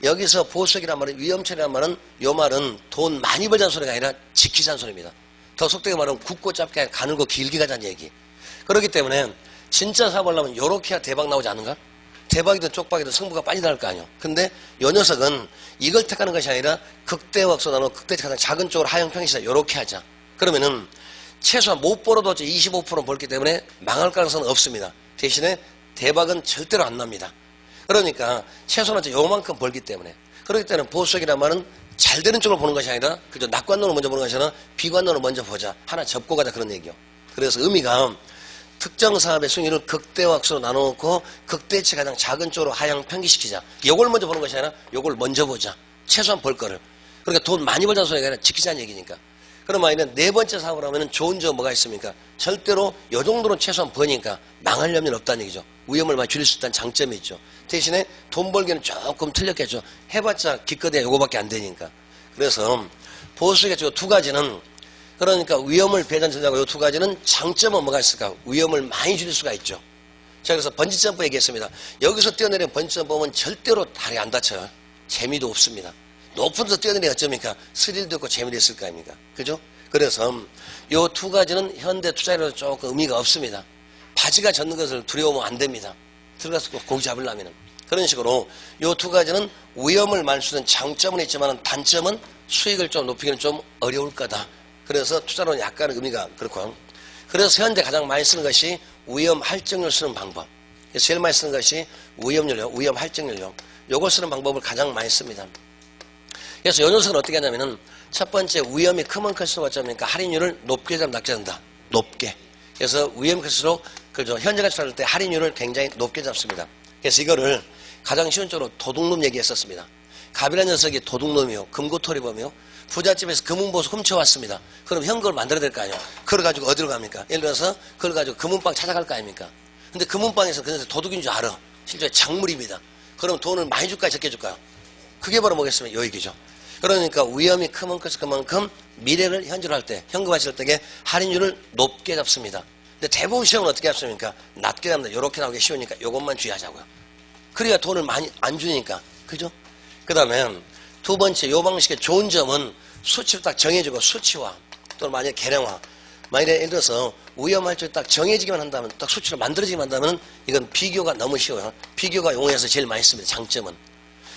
A: 여기서 보수적이란 말은 위험처리란 말은 요 말은 돈 많이 벌자는 소리가 아니라 지키자는 소리입니다. 더 속되게 말하면 굵고 짧게 아니라 가늘고 길게 가자는 얘기. 그렇기 때문에 진짜 사업을 하려면 요렇게 해야 대박 나오지 않은가? 대박이든 쪽박이든 승부가 빨리 나올 거 아니에요. 근데 요 녀석은 이걸 택하는 것이 아니라 극대와 극소나누 극대 가장 작은 쪽으로 하향 평시자 요렇게 하자. 그러면은 최소한 못 벌어도 25% 벌기 때문에 망할 가능성은 없습니다. 대신에 대박은 절대로 안 납니다. 그러니까 최소한 요만큼 벌기 때문에. 그렇기 때문에 보수적이란 말은 잘 되는 쪽으로 보는 것이 아니라 그저 낙관론을 먼저 보는 것이 아니라 비관론을 먼저 보자. 하나 접고 가자 그런 얘기요. 그래서 의미가 특정 사업의 수익률을 극대와 극소로 나눠놓고 극대치 가장 작은 쪽으로 하향 편기시키자. 요걸 먼저 보는 것이 아니라 요걸 먼저 보자. 최소한 벌 거를. 그러니까 돈 많이 벌자는 소리가 아니라 지키자는 얘기니까. 그럼 아이는 네 번째 사업을 하면 좋은 점 뭐가 있습니까? 절대로 요 정도는 최소한 버니까 망할 염려는 없다는 얘기죠. 위험을 많이 줄일 수 있다는 장점이 있죠. 대신에 돈 벌기는 조금 틀렸겠죠. 해봤자 기껏해야 요거밖에 안 되니까. 그래서 보수적인 두 가지는 그러니까 위험을 배제하는 전략과 이 두 가지는 장점은 뭐가 있을까? 위험을 많이 줄일 수가 있죠. 자, 그래서 번지점프 얘기했습니다. 여기서 뛰어내리는 번지점프는 절대로 다리 안 다쳐요. 재미도 없습니다. 높은 데서 뛰어내리면 어쩝니까? 스릴도 있고 재미도 있을 거 아닙니까? 그죠? 그래서 이 두 가지는 현대 투자로 조금 의미가 없습니다. 바지가 젖는 것을 두려워하면 안 됩니다. 들어가서 고기 잡으려면. 그런 식으로 이 두 가지는 위험을 많이 주는 장점은 있지만 단점은 수익을 좀 높이기는 좀 어려울 거다. 그래서 투자로는 약간 의미가 그렇고. 그래서 현재 가장 많이 쓰는 것이 위험 할증률 쓰는 방법. 그래서 제일 많이 쓰는 것이 위험률요, 위험 할증률요. 요걸 쓰는 방법을 가장 많이 씁니다. 그래서 요 녀석은 어떻게 하냐면은 첫 번째 위험이 크면 클수록 어쩌니까 할인율을 높게 잡으면 낮게 잡는다. 높게. 그래서 위험이 클수록 그죠. 현재가치 따를 때 할인율을 굉장히 높게 잡습니다. 그래서 이거를 가장 쉬운 쪽으로 도둑놈 얘기했었습니다. 갑이라는 녀석이 도둑놈이요. 금고토리범이요. 부잣집에서 금은보수 훔쳐왔습니다. 그럼 현금을 만들어야 될 거 아니에요. 그걸 가지고 어디로 갑니까? 예를 들어서 그걸 가지고 금은방 찾아갈 거 아닙니까? 근데 금은방에서 그 녀석 도둑인 줄 알아. 실제 작물입니다. 그럼 돈을 많이 줄까요? 적게 줄까요? 그게 바로 뭐겠습니까? 요 얘기죠. 그러니까 위험이 크면 클수록 그만큼 미래를 현재로 할 때, 현금 화실 때에 할인율을 높게 잡습니다. 근데 대부분 시험은 어떻게 잡습니까? 낮게 잡는다. 요렇게 나오기 쉬우니까 요것만 주의하자고요. 그래야 돈을 많이 안 주니까. 그죠? 그 다음에 두 번째 요 방식의 좋은 점은 수치를 딱 정해주고 수치화 또는 만약에 계량화. 만약에 예를 들어서 위험할 줄 딱 정해지기만 한다면 딱 수치를 만들어지기만 한다면 이건 비교가 너무 쉬워요. 비교가 용어에서 제일 많이 씁니다. 장점은.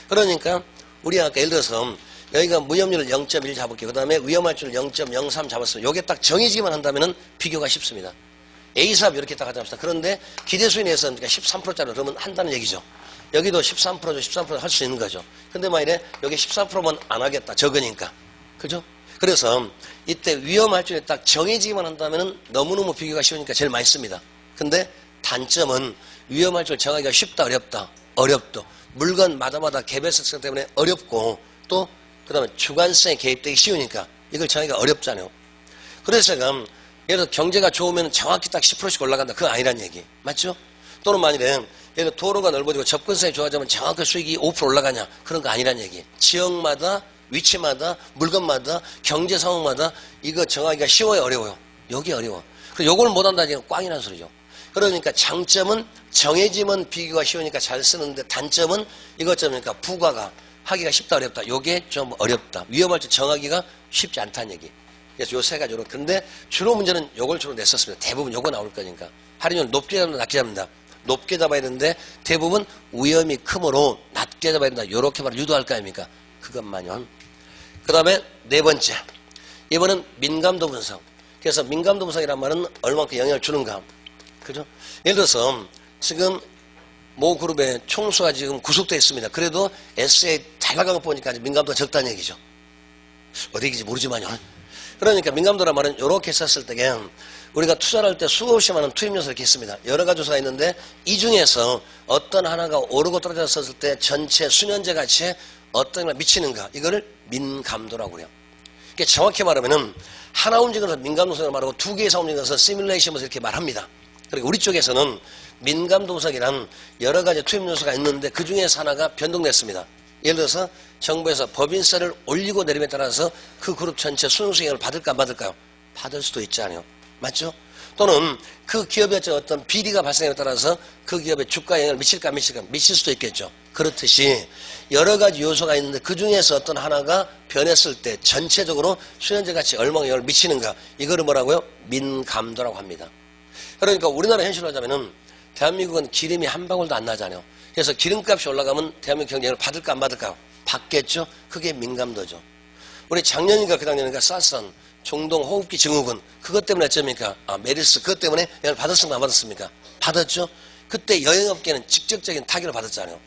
A: 그러니까 우리 아까 예를 들어서 여기가 무위험률을 0.1 잡을게요. 그 다음에 위험할 줄 0.03 잡았어요. 요게 딱 정해지기만 한다면 비교가 쉽습니다. A사업 이렇게 딱 하자. 그런데 기대수에 내서 13%짜리 그러면 한다는 얘기죠. 여기도 13%죠. 13% 할 수 있는 거죠. 근데 만일에 여기 14%만 안 하겠다. 적으니까. 그죠? 그래서 이때 위험할 줄에 딱 정해지기만 한다면 너무너무 비교가 쉬우니까 제일 많이 씁니다. 근데 단점은 위험할 줄 정하기가 쉽다, 어렵다. 어렵도. 물건마다마다 개별성 때문에 어렵고 또 그 다음에 주관성에 개입되기 쉬우니까 이걸 정하기가 어렵잖아요. 그래서 제가 예를 들어 경제가 좋으면 정확히 딱 10%씩 올라간다. 그거 아니란 얘기. 맞죠? 또는 만일에 예를 들어 도로가 넓어지고 접근성이 좋아지면 정확히 수익이 5% 올라가냐? 그런 거 아니란 얘기. 지역마다, 위치마다, 물건마다, 경제 상황마다 이거 정하기가 쉬워요, 어려워요? 여기 어려워. 그래서 요걸 못한다니까 꽝이라는 소리죠. 그러니까 장점은 정해지면 비교가 쉬우니까 잘 쓰는데 단점은 이것점이니까 부가가 하기가 쉽다 어렵다. 요게 좀 어렵다. 위험할 때 정하기가 쉽지 않다는 얘기. 그래서 요 세 가지로. 근데 주로 문제는 요걸 주로 냈었습니다. 대부분 요거 나올 거니까. 할인율 높게 잡는다, 낮게 잡는다. 높게 잡아야 되는데 대부분 위험이 크므로 낮게 잡아야 된다. 요렇게 말을 유도할 거 아닙니까? 그것만요. 그 다음에 네 번째. 이번은 민감도 분석. 그래서 민감도 분석이란 말은 얼마큼 영향을 주는가. 그죠? 예를 들어서 지금 모 그룹의 총수가 지금 구속되어 있습니다. 그래도 SA 잘 나간 거 보니까 민감도가 적다는 얘기죠. 어디 얘기인지 모르지만요. 그러니까 민감도란 말은 이렇게 썼을 때에 우리가 투자를 할 때 수없이 많은 투입 요소를 이렇게 있습니다. 여러 가지 요소가 있는데 이 중에서 어떤 하나가 오르고 떨어졌을 때 전체 수년제 가치에 어떤 걸 미치는가. 이거를 민감도라고 그래요. 그러니까 정확히 말하면은 하나 움직여서 민감도를 말하고 두 개 이상 움직여서 시뮬레이션에서 이렇게 말합니다. 그리고 우리 쪽에서는 민감도 분석이란 여러 가지 투입 요소가 있는데 그 중에서 하나가 변동됐습니다. 예를 들어서 정부에서 법인세를 올리고 내림에 따라서 그 그룹 전체 수능수 영향을 받을까 안 받을까요? 받을 수도 있지 않아요. 맞죠? 또는 그 기업의 어떤 비리가 발생에 따라서 그 기업의 주가 영향을 미칠까 안 미칠까? 미칠 수도 있겠죠. 그렇듯이 여러 가지 요소가 있는데 그 중에서 어떤 하나가 변했을 때 전체적으로 수년제 가치 얼마나 영향을 미치는가. 이거를 뭐라고요? 민감도라고 합니다. 그러니까 우리나라 현실로 하자면은 대한민국은 기름이 한 방울도 안 나잖아요. 그래서 기름값이 올라가면 대한민국 경쟁을 받을까 안 받을까요? 받겠죠. 그게 민감도죠. 우리 작년인가 그 작년인가 사스란 중동 호흡기 증후군 그것 때문에 어쩝니까? 메르스 그것 때문에 영향을 받았습니까? 안 받았습니까? 받았죠. 그때 여행업계는 직접적인 타격을 받았잖아요.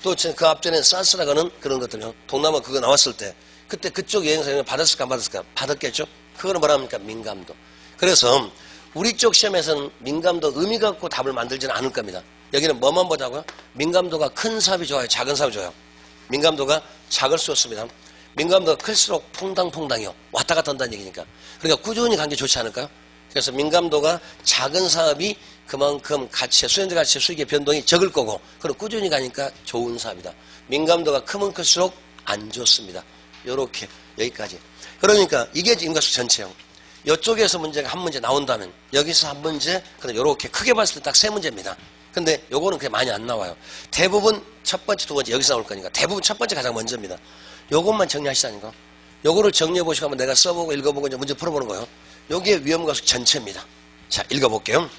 A: 또 그 앞전에 사스라고 하는 그런 것들요. 동남아 그거 나왔을 때 그때 그쪽 여행사 영향을 받았을까 안 받았을까? 받았겠죠. 그거는 뭐라 합니까? 민감도. 그래서 우리 쪽 시험에서는 민감도 의미 갖고 답을 만들지는 않을 겁니다. 여기는 뭐만 보자고요? 민감도가 큰 사업이 좋아요? 작은 사업이 좋아요? 민감도가 작을수록 좋습니다. 민감도가 클수록 퐁당퐁당이요. 왔다 갔다 한다는 얘기니까. 그러니까 꾸준히 간 게 좋지 않을까요? 그래서 민감도가 작은 사업이 그만큼 가치의 수현제 가치의 수익의 변동이 적을 거고 그럼 꾸준히 가니까 좋은 사업이다. 민감도가 크면 클수록 안 좋습니다. 요렇게 여기까지. 그러니까 이게 인과수 전체형. 이쪽에서 문제가 한 문제 나온다면 여기서 한 문제 그다음 요렇게 크게 봤을 때 딱 세 문제입니다. 근데 요거는 그렇게 많이 안 나와요. 대부분 첫 번째 두 번째 여기서 나올 거니까 대부분 첫 번째 가장 먼저입니다. 요것만 정리하시다니까. 요거를 정리해 보시고 한번 내가 써보고 읽어보고 이제 문제 풀어보는 거예요. 요게 위험과수 전체입니다. 자 읽어볼게요.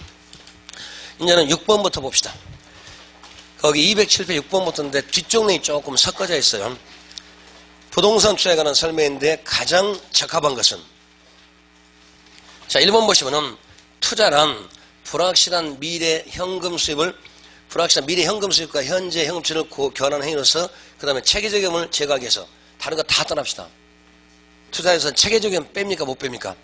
A: 이제는 6번부터 봅시다. 거기 207회 6번부터인데 뒷쪽 내용이 조금 섞어져 있어요. 부동산 투자에 관한 설명인데 가장 적합한 것은 자 1번 보시면은 투자란 불확실한 미래 현금 수입을 불확실한 미래 현금 수입과 현재 현금치를 교환하는 행위로서 그 다음에 체계적 위험을 제거하기 위해서 다른 거 다 떠납시다. 투자에서 체계적 위험 뺍니까 못 뺍니까?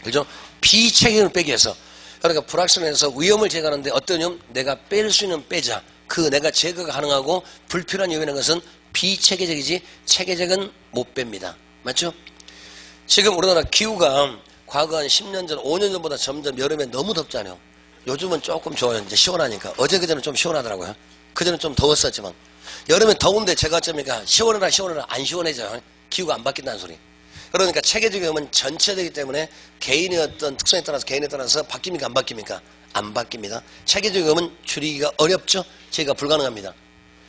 A: 그죠? 비체계적을 빼기 위해서 그러니까 불확실해서 위험을 제거하는데 어떤 위험? 내가 뺄 수 있는 빼자. 그 내가 제거가 가능하고 불필요한 위험이라는 것은 비체계적이지 체계적은 못 뺍니다. 맞죠? 지금 우리나라 기후가 과거 한 10년 전, 5년 전보다 점점 여름에 너무 덥잖아요. 요즘은 조금 좋아요. 이제 시원하니까. 어제 그전은 좀 시원하더라고요. 그전은 좀 더웠었지만. 여름에 더운데 제가 어쩌니까 시원해라 안 시원해져요. 기후가 안 바뀐다는 소리. 그러니까 체계적 위험은 전체되기 때문에 개인의 어떤 특성에 따라서 개인에 따라서 바뀝니까 안 바뀝니까? 안 바뀝니다. 체계적 위험은 줄이기가 어렵죠. 제가 불가능합니다.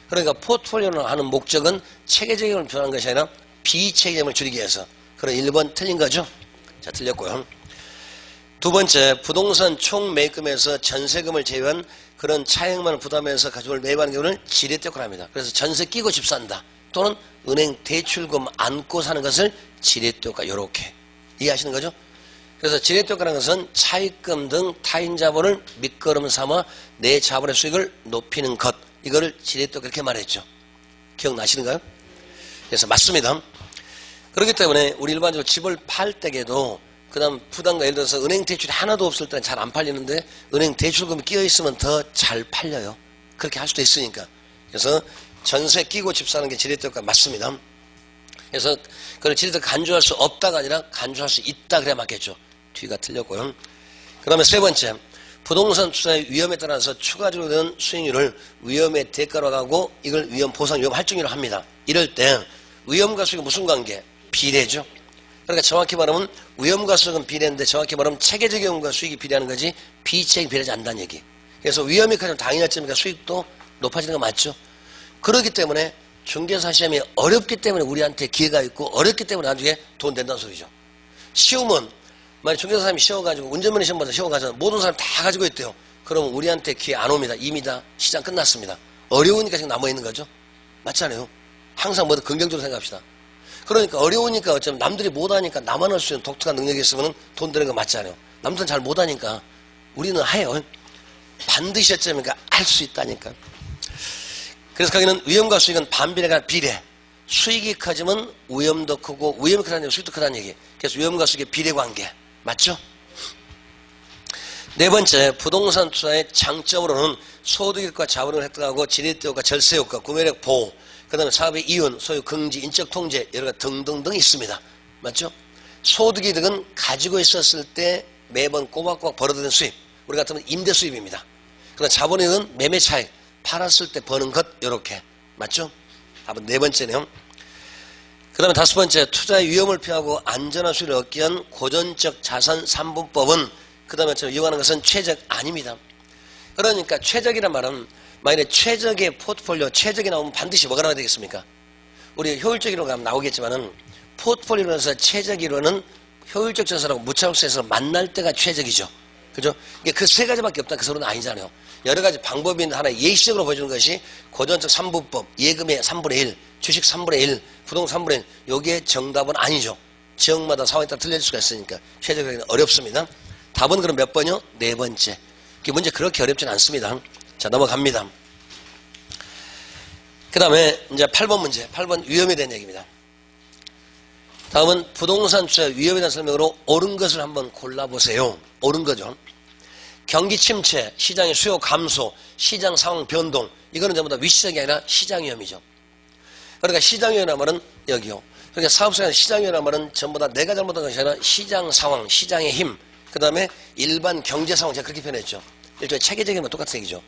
A: 그러니까 포트폴리오를 하는 목적은 체계적 위험을 표현하는 것이 아니라 비체계적 위험을 줄이기 위해서. 그럼 1번 틀린 거죠? 자, 틀렸고요. 두 번째, 부동산 총 매입금에서 전세금을 제외한 그런 차액만을 부담해서 가족을 매입하는 경우는 지렛대고를 합니다. 그래서 전세 끼고 집 산다. 또는 은행 대출금 안고 사는 것을 지렛대가 요렇게 이해하시는 거죠? 그래서 지렛대가라는 것은 차입금 등 타인 자본을 밑거름 삼아 내 자본의 수익을 높이는 것. 이거를 지렛대가 그렇게 말했죠. 기억나시는가요? 그래서 맞습니다. 그렇기 때문에 우리 일반적으로 집을 팔 때에도 그 다음 부담과 예를 들어서 은행 대출이 하나도 없을 때는 잘 안 팔리는데 은행 대출금이 끼어 있으면 더 잘 팔려요. 그렇게 할 수도 있으니까. 그래서 전세 끼고 집 사는 게 지렛대가 맞습니다. 그래서 그걸 지렛대 간주할 수 없다가 아니라 간주할 수 있다 그래야 맞겠죠. 뒤가 틀렸고요. 그 다음에 세 번째, 부동산 투자의 위험에 따라서 추가적으로 되는 수익률을 위험의 대가로 하고 이걸 위험 보상 위험 할증률로 합니다. 이럴 때 위험과 수익은 무슨 관계? 비례죠. 그러니까 정확히 말하면 위험과 수익은 비례인데 정확히 말하면 체계적 위험과 수익이 비례하는 거지 비체계 비례하지 않는다는 얘기. 그래서 위험이 커지면 당연하지만 수익도 높아지는 거 맞죠? 그렇기 때문에 중개사 시험이 어렵기 때문에 우리한테 기회가 있고 어렵기 때문에 나중에 돈 된다는 소리죠. 쉬우면 만약 중개사 사람이 쉬워가지고 운전면허 시험 봐서 쉬워가지고 모든 사람 다 가지고 있대요. 그러면 우리한테 기회 안 옵니다. 이미 다 시장 끝났습니다. 어려우니까 지금 남아있는 거죠. 맞잖아요. 항상 뭐든 긍정적으로 생각합시다. 그러니까 어려우니까 어쩌면 남들이 못하니까 나만 할 수 있는 독특한 능력이 있으면 돈 되는 거 맞잖아요. 남들은 잘 못하니까 우리는 해요. 반드시 어쩌니까 할 수 있다니까. 그래서 거기는 위험과 수익은 반비례가 비례. 수익이 커지면 위험도 크고 위험이 크다는 얘기, 수익도 크다는 얘기. 그래서 위험과 수익의 비례관계. 맞죠? 네 번째, 부동산 투자의 장점으로는 소득이익과 자본을 획득하고 진입효과, 절세효과, 구매력 보호, 그 다음에 사업의 이윤, 소유 긍지, 인적 통제 여러 가지 등등등 있습니다. 맞죠? 소득이득은 가지고 있었을 때 매번 꼬박꼬박 벌어들이는 수입. 우리 같으면 임대 수입입니다. 그다음 자본이익은 매매 차익, 팔았을 때 버는 것 이렇게. 맞죠? 답은 네 번째네요. 그 다음에 다섯 번째, 투자의 위험을 피하고 안전한 수익을 얻기 위한 고전적 자산 3분법은 그 다음에 이용하는 것은 최적 아닙니다. 그러니까 최적이란 말은 만약에 최적의 포트폴리오, 최적이 나오면 반드시 뭐가 나와야 되겠습니까? 우리 효율적이로가 나오겠지만은 포트폴리오에서 최적이로는 효율적 전선하고 무차익세에서 만날 때가 최적이죠. 그죠? 그 세 가지밖에 없다. 그 소리는 아니잖아요. 여러 가지 방법이 있는 하나의 예시적으로 보여주는 것이 고전적 3분법, 예금의 3분의 1, 주식 3분의 1, 부동산 3분의 1. 요게 정답은 아니죠. 지역마다 상황에 따라 틀릴 수가 있으니까 최적이기는 어렵습니다. 답은 그럼 몇 번이요? 네 번째. 이 문제 그렇게 어렵진 않습니다. 자, 넘어갑니다. 그 다음에 이제 8번 문제. 8번 위험에 대한 얘기입니다. 다음은 부동산 투자 위험에 대한 설명으로 옳은 것을 한번 골라보세요. 옳은 거죠. 경기 침체, 시장의 수요 감소, 시장 상황 변동, 이거는 전부 다 위시적이 아니라 시장 위험이죠. 그러니까 시장 위험이란 말은 여기요. 그러니까 사업성의 시장 위험이란 말은 전부 다 내가 잘못한 것이 아니라 시장 상황, 시장의 힘, 그 다음에 일반 경제 상황, 제가 그렇게 표현했죠. 일종의 체계적인 건 똑같은 얘기죠.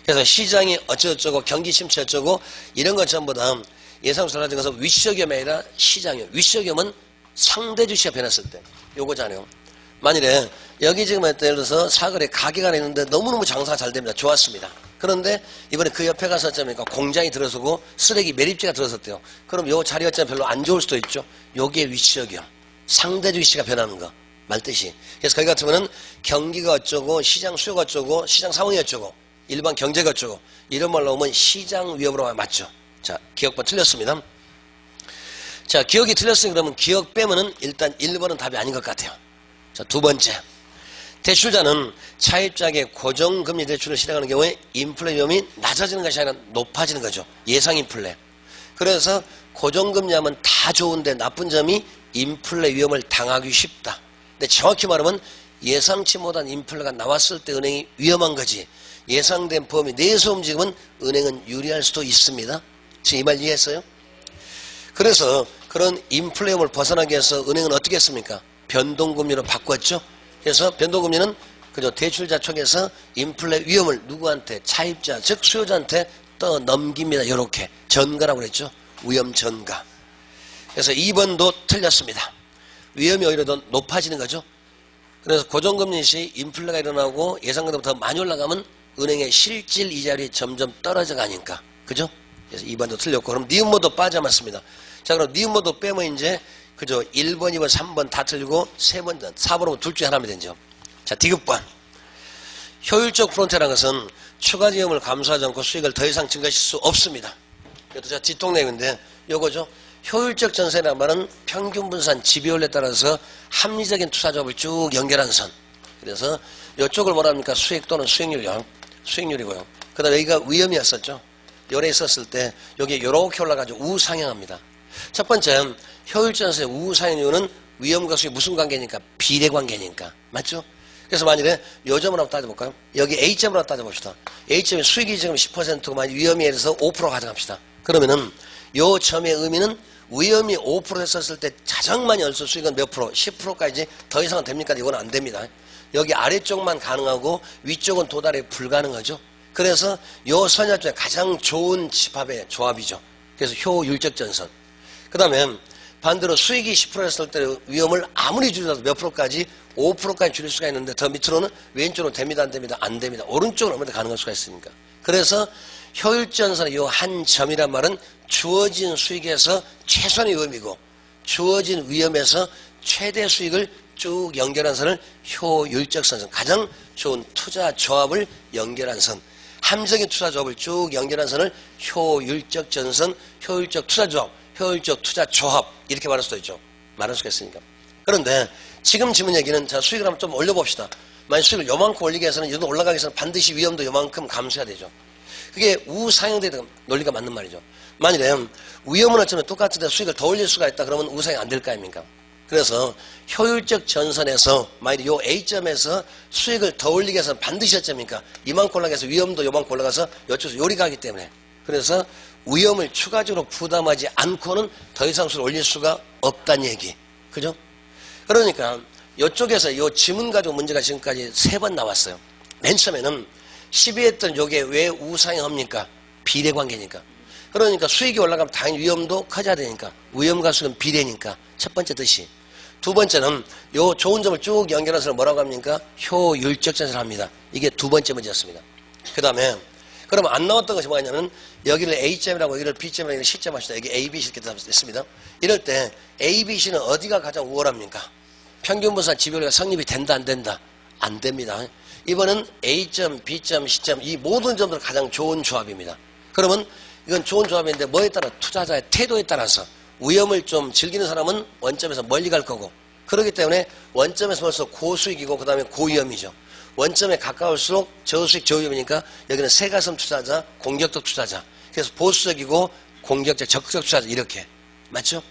A: 그래서 시장이 어쩌고저쩌고, 경기 침체 어쩌고, 이런 것 전부 다 예상으로 달라진 것은 위시적 위험이 아니라 시장 위험. 위시적 위험은 상대 주시가 변했을 때. 요거잖아요. 만일에 여기 지금 예를 들어서 사거리에 가게가 하나 있는데 너무너무 장사가 잘 됩니다. 좋았습니다. 그런데 이번에 그 옆에 가서 어쩌니까 공장이 들어서고 쓰레기 매립지가 들어섰대요. 그럼 요 자리가 별로 안 좋을 수도 있죠. 요게 위시적 위험. 상대주의 시가 변하는 거. 말뜻이. 그래서 거기 같으면은 경기가 어쩌고, 시장 수요가 어쩌고, 시장 상황이 어쩌고, 일반 경제가 어쩌고, 이런 말로 하면 시장 위험으로 맞죠. 자, 기억번 틀렸습니다. 자, 기억이 틀렸으니 그러면 기억 빼면은 일단 1번은 답이 아닌 것 같아요. 자, 두 번째. 대출자는 차입자에게 고정금리 대출을 실행하는 경우에 인플레 위험이 낮아지는 것이 아니라 높아지는 거죠. 예상 인플레. 그래서 고정금리 하면 다 좋은데 나쁜 점이 인플레 위험을 당하기 쉽다. 근데 정확히 말하면 예상치 못한 인플레가 나왔을 때 은행이 위험한 거지. 예상된 범위 내에서 움직이면 은행은 유리할 수도 있습니다. 지금 이 말 이해했어요? 그래서 그런 인플레 위험을 벗어나기 위해서 은행은 어떻게 했습니까? 변동금리로 바꿨죠. 그래서 변동금리는 그저 대출자 쪽에서 인플레 위험을 누구한테? 차입자, 즉 수요자한테 떠넘깁니다. 이렇게 전가라고 그랬죠. 위험 전가. 그래서 2번도 틀렸습니다. 위험이 오히려 더 높아지는 거죠. 그래서 고정금리 시 인플레가 일어나고 예상보다 더 많이 올라가면 은행의 실질 이자율이 점점 떨어져 가니까. 그죠? 그래서 2번도 틀렸고, 그럼 니은모도 빠져맞습니다. 자, 그럼 니은모도 빼면 이제 그죠? 1번, 2번, 3번 다 틀리고 3번, 4번은 둘 중에 하나면 되죠. 자, 디귿번. 효율적 프론트라는 것은 추가 위험을 감수하지 않고 수익을 더 이상 증가시킬 수 없습니다. 이것도 제가 뒷동네인데 요거죠. 효율적 전세란 말은 평균 분산 지배율에 따라서 합리적인 투자 조합을 쭉 연결한 선. 그래서 이쪽을 뭐랍니까? 수익 또는 수익률이요. 수익률이고요. 그 다음에 여기가 위험이었었죠. 열에 있었을 때 여기 이렇게 올라가지고 우상향합니다. 첫 번째, 효율적 전세의 우상향 이유는 위험과 수익 무슨 관계니까? 비례 관계니까. 맞죠? 그래서 만일에 요 점을 한번 따져볼까요? 여기 A점을 한번 따져봅시다. A점의 수익이 지금 10%고 만약 위험에 대해서 5% 가져갑시다. 그러면은 요 점의 의미는 위험이 5% 했었을 때 가장 많이 얼수 수익은 몇 프로? 10%까지 더 이상은 됩니까? 이건 안 됩니다. 여기 아래쪽만 가능하고 위쪽은 도달이 불가능하죠. 그래서 요 선약 중에 가장 좋은 집합의 조합이죠. 그래서 효율적 전선. 그 다음에 반대로 수익이 10% 했을 때 위험을 아무리 줄여도 몇 프로까지 5%까지 줄일 수가 있는데 더 밑으로는 왼쪽으로 됩니다, 안 됩니다, 안 됩니다. 오른쪽으로 얼마나 가능할 수가 있으니까. 그래서 효율전선의 이 한 점이란 말은 주어진 수익에서 최소한의 위험이고 주어진 위험에서 최대 수익을 쭉 연결한 선을 효율적 선선, 가장 좋은 투자 조합을 연결한 선, 함정의 투자 조합을 쭉 연결한 선을 효율적 전선, 효율적 투자 조합, 효율적 투자 조합 이렇게 말할 수도 있죠. 말할 수가 있으니까. 그런데 지금 질문 얘기는 자 수익을 한번 좀 올려봅시다. 만약 수익을 요만큼 올리기 위해서는 이 정도 올라가기 위해서는 반드시 위험도 요만큼 감수해야 되죠. 그게 우상향되는 논리가 맞는 말이죠. 만일에 위험은 어쩌면 똑같은데 수익을 더 올릴 수가 있다 그러면 우상향 안 될 거 아닙니까? 그래서 효율적 전선에서 만일 요 A점에서 수익을 더 올리기 위해서는 반드시 어쩝니까? 이만큼 올라가서 위험도 요만큼 올라가서 여쪽에서 요리가 하기 때문에 그래서 위험을 추가적으로 부담하지 않고는 더 이상 수익을 올릴 수가 없다는 얘기. 그죠? 그러니까 이쪽에서 요 지문 가지고 문제가 지금까지 3번 나왔어요. 맨 처음에는 시비했던 요게 왜 우상향합니까? 비례관계니까. 그러니까 수익이 올라가면 당연히 위험도 커져야 되니까. 위험과 수익은 비례니까. 첫 번째 뜻이. 두 번째는 요 좋은 점을 쭉 연결해서 뭐라고 합니까? 효율적 전선을 합니다. 이게 두 번째 문제였습니다. 그 다음에 그러면 안 나왔던 것이 뭐냐면 여기를 A점이라고 여기를 B점이라고 여기를 C점 합시다. 여기 A, B, C 이렇게 됐습니다. 이럴 때 A, B, C는 어디가 가장 우월합니까? 평균분산 지배율가 성립이 된다 안 된다? 안 됩니다. 이번은 A점, B점, C점 이 모든 점들 가장 좋은 조합입니다. 그러면 이건 좋은 조합인데 뭐에 따라 투자자의 태도에 따라서 위험을 좀 즐기는 사람은 원점에서 멀리 갈 거고 그렇기 때문에 원점에서 벌써 고수익이고 그 다음에 고위험이죠. 원점에 가까울수록 저수익 저위험이니까 여기는 새가슴 투자자, 공격적 투자자. 그래서 보수적이고 공격적, 적극적 투자자 이렇게. 맞죠?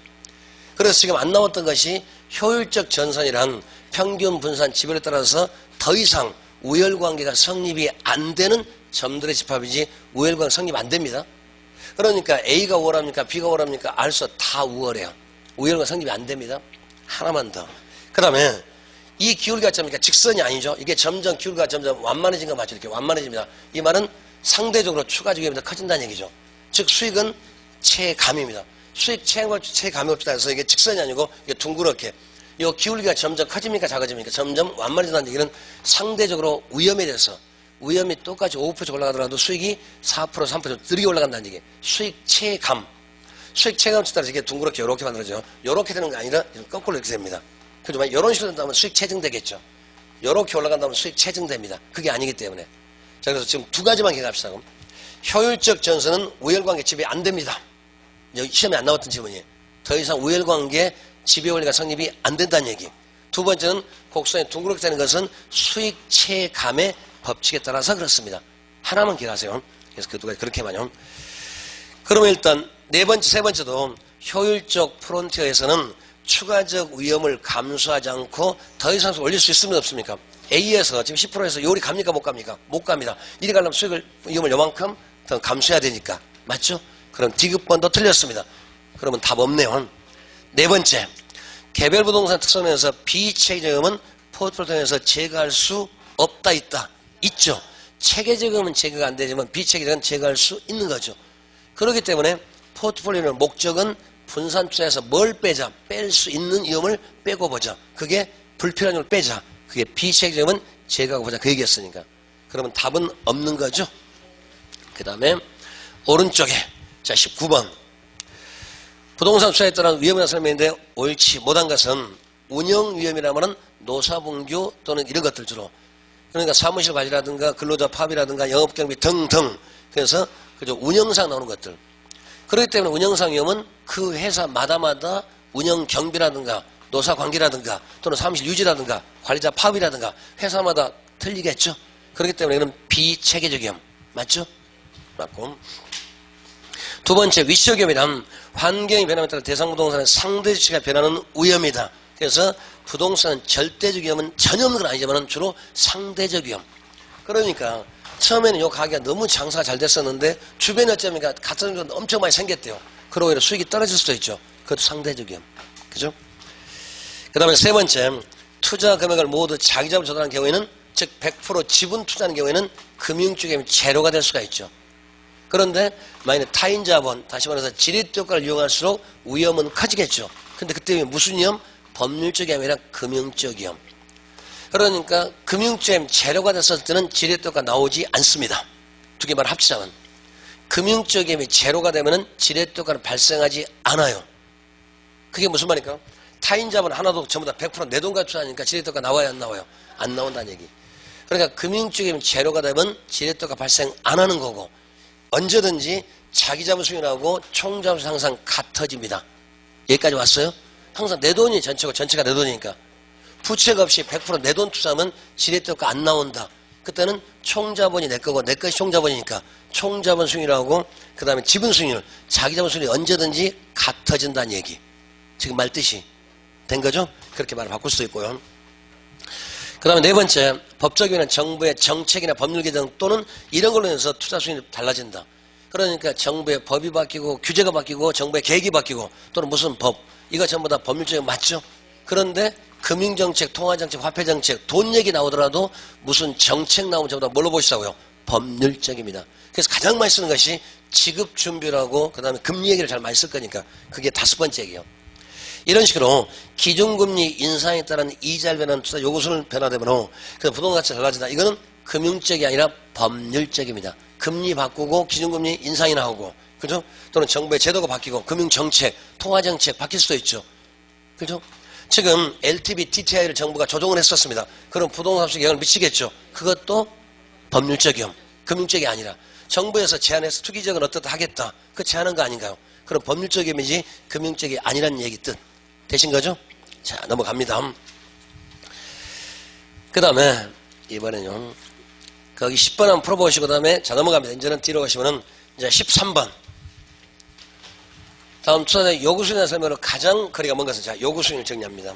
A: 그래서 지금 안 나왔던 것이 효율적 전선이란 평균 분산 지배율에 따라서 더 이상 우열관계가 성립이 안 되는 점들의 집합이지 우열관계 성립 안 됩니다. 그러니까 A가 우월합니까? B가 우월합니까? 알수 다 우월해요. 우열관계 성립이 안 됩니다. 하나만 더. 그 다음에 이 기울기가 점이니까 직선이 아니죠. 이게 점점 기울기가 점점 완만해진 거 맞죠? 이렇게 완만해집니다. 이 말은 상대적으로 추가적 위험이 더 커진다는 얘기죠. 즉 수익은 체감입니다. 수익 체감이 없다 해서 이게 직선이 아니고 이게 둥그렇게 이 기울기가 점점 커집니까 작아집니까? 점점 완만해진다는 얘기는 상대적으로 위험에 대해서 위험이 똑같이 5% 올라가더라도 수익이 4% 3% 느리게 올라간다는 얘기. 수익 체감. 수익 체감에 따라서 이게 둥그렇게 이렇게 만들어져요. 이렇게 되는 게 아니라 거꾸로 이렇게 됩니다. 그죠? 이런 식으로 된다면 수익 체증되겠죠. 이렇게 올라간다면 수익 체증됩니다. 그게 아니기 때문에. 자, 그래서 지금 두 가지만 기억합시다. 그럼. 효율적 전선은 우열관계 지배 안 됩니다. 여기 시험에 안 나왔던 질문이에요. 더 이상 우열관계 지배 원리가 성립이 안 된다는 얘기. 두 번째는 곡선이 둥그렇게 되는 것은 수익 체감의 법칙에 따라서 그렇습니다. 하나만 기억하세요. 그래서 그 두 가지 그렇게 많이요. 그러면 일단 세 번째도 효율적 프론티어에서는 추가적 위험을 감수하지 않고 더 이상 올릴 수 있습니까 없습니까? A에서 지금 10%에서 요리 갑니까 못 갑니까? 못 갑니다. 이리 가려면 수익을 위험을 요만큼 더 감수해야 되니까. 맞죠? 그럼 D급번도 틀렸습니다. 그러면 답 없네요. 네 번째, 개별 부동산 특성에서 비체계적금은 포트폴리오 통해서 제거할 수 없다 있다. 있죠. 체계적금은 제거가 안 되지만 비체계적금은 제거할 수 있는 거죠. 그렇기 때문에 포트폴리오의 목적은 분산 투자에서 뭘 빼자? 뺄 수 있는 위험을 빼고 보자. 그게 불필요한 위험을 빼자. 그게 비체계적금은 제거하고 보자. 그 얘기였으니까. 그러면 답은 없는 거죠. 그 다음에 오른쪽에 자 19번 부동산 투자에 따른 위험이라는 설명인데 옳지 못한 것은 운영 위험이라면 노사분규 또는 이런 것들 주로 그러니까 사무실 관리라든가 근로자 파업이라든가 영업경비 등등 그래서 그저 운영상 나오는 것들 그렇기 때문에 운영상 위험은 그 회사마다마다 운영 경비라든가 노사 관계라든가 또는 사무실 유지라든가 관리자 파업이라든가 회사마다 틀리겠죠. 그렇기 때문에 이건 비체계적 위험 맞죠? 맞고 두 번째 위치적 위험이란 환경이 변함에 따라 대상 부동산의 상대 주체가 변하는 위험이다. 그래서 부동산 절대적 위험은 전혀 없는 건 아니지만 주로 상대적 위험. 그러니까 처음에는 이 가게가 너무 장사가 잘 됐었는데 주변에 어쩌면 같은 정도 엄청 많이 생겼대요. 그러고 오히려 수익이 떨어질 수도 있죠. 그것도 상대적 위험. 그죠? 그 다음에 세 번째, 투자 금액을 모두 자기자본 조달한 경우에는, 즉 100% 지분 투자하는 경우에는 금융적 위험이 제로가 될 수가 있죠. 그런데 만약에 타인 자본, 다시 말해서 지렛대 효과를 이용할수록 위험은 커지겠죠. 근데 그때 무슨 위험? 법률적 위험이 아니라 금융적 위험. 그러니까 금융적 위험 제로가 됐을 때는 지렛대 효과 나오지 않습니다. 두 개 말 합치자면. 금융적 위험이 제로가 되면은 지렛대 효과는 발생하지 않아요. 그게 무슨 말입니까? 타인 자본 하나도 전부 다 100% 내 돈 가지고 투자하니까 지렛대 효과 나와요, 안 나와요? 안 나온다는 얘기. 그러니까 금융적 위험이 제로가 되면 지렛대 효과 발생 안 하는 거고, 언제든지 자기 자본 수익률하고 총 자본 수익률 항상 같아집니다. 여기까지 왔어요? 항상 내 돈이 전체고 전체가 내 돈이니까. 부채 없이 100% 내 돈 투자하면 지렛대 효과 안 나온다. 그때는 총 자본이 내 거고 내 것이 총 자본이니까 총 자본 수익률하고 그 다음에 지분 수익률, 자기 자본 수익률이 언제든지 같아진다는 얘기. 지금 말 뜻이 된 거죠? 그렇게 말을 바꿀 수도 있고요. 그 다음에 네 번째, 법적 위반은 정부의 정책이나 법률 개정 또는 이런 걸로 인해서 투자 수익률이 달라진다. 그러니까 정부의 법이 바뀌고 규제가 바뀌고 정부의 계획이 바뀌고 또는 무슨 법, 이거 전부 다 법률적인 맞죠? 그런데 금융정책, 통화정책, 화폐정책, 돈 얘기 나오더라도 무슨 정책 나오면 전부 다 뭘로 보시라고요? 법률적입니다. 그래서 가장 많이 쓰는 것이 지급준비라고 그 다음에 금리 얘기를 잘 많이 쓸 거니까 그게 5번째 얘기예요. 이런 식으로 기준금리 인상에 따른 이자를 변하는 투자 요구수는 변화되므로 그 부동산 가치가 달라진다. 이거는 금융적이 아니라 법률적입니다. 금리 바꾸고 기준금리 인상이 나오고, 그죠? 또는 정부의 제도가 바뀌고 금융정책, 통화정책 바뀔 수도 있죠. 그죠? 지금 LTV, DTI를 정부가 조정을 했었습니다. 그럼 부동산 수익에 영향을 미치겠죠. 그것도 법률적 위험, 금융적이 아니라 정부에서 제안해서 투기적은 어떻다 하겠다. 그 제안한 거 아닌가요? 그럼 법률적 위험이지 금융적이 아니라는 얘기 뜻 되신 거죠? 자, 넘어갑니다. 그 다음에 이번에는 거기 10번 한번 풀어보시고 그 다음에 자 넘어갑니다. 이제는 뒤로 가시면은 이제 13번. 다음 투자자의 요구수익에 설명으로 가장 거리가 먼 것은 자 요구수익을 정리합니다.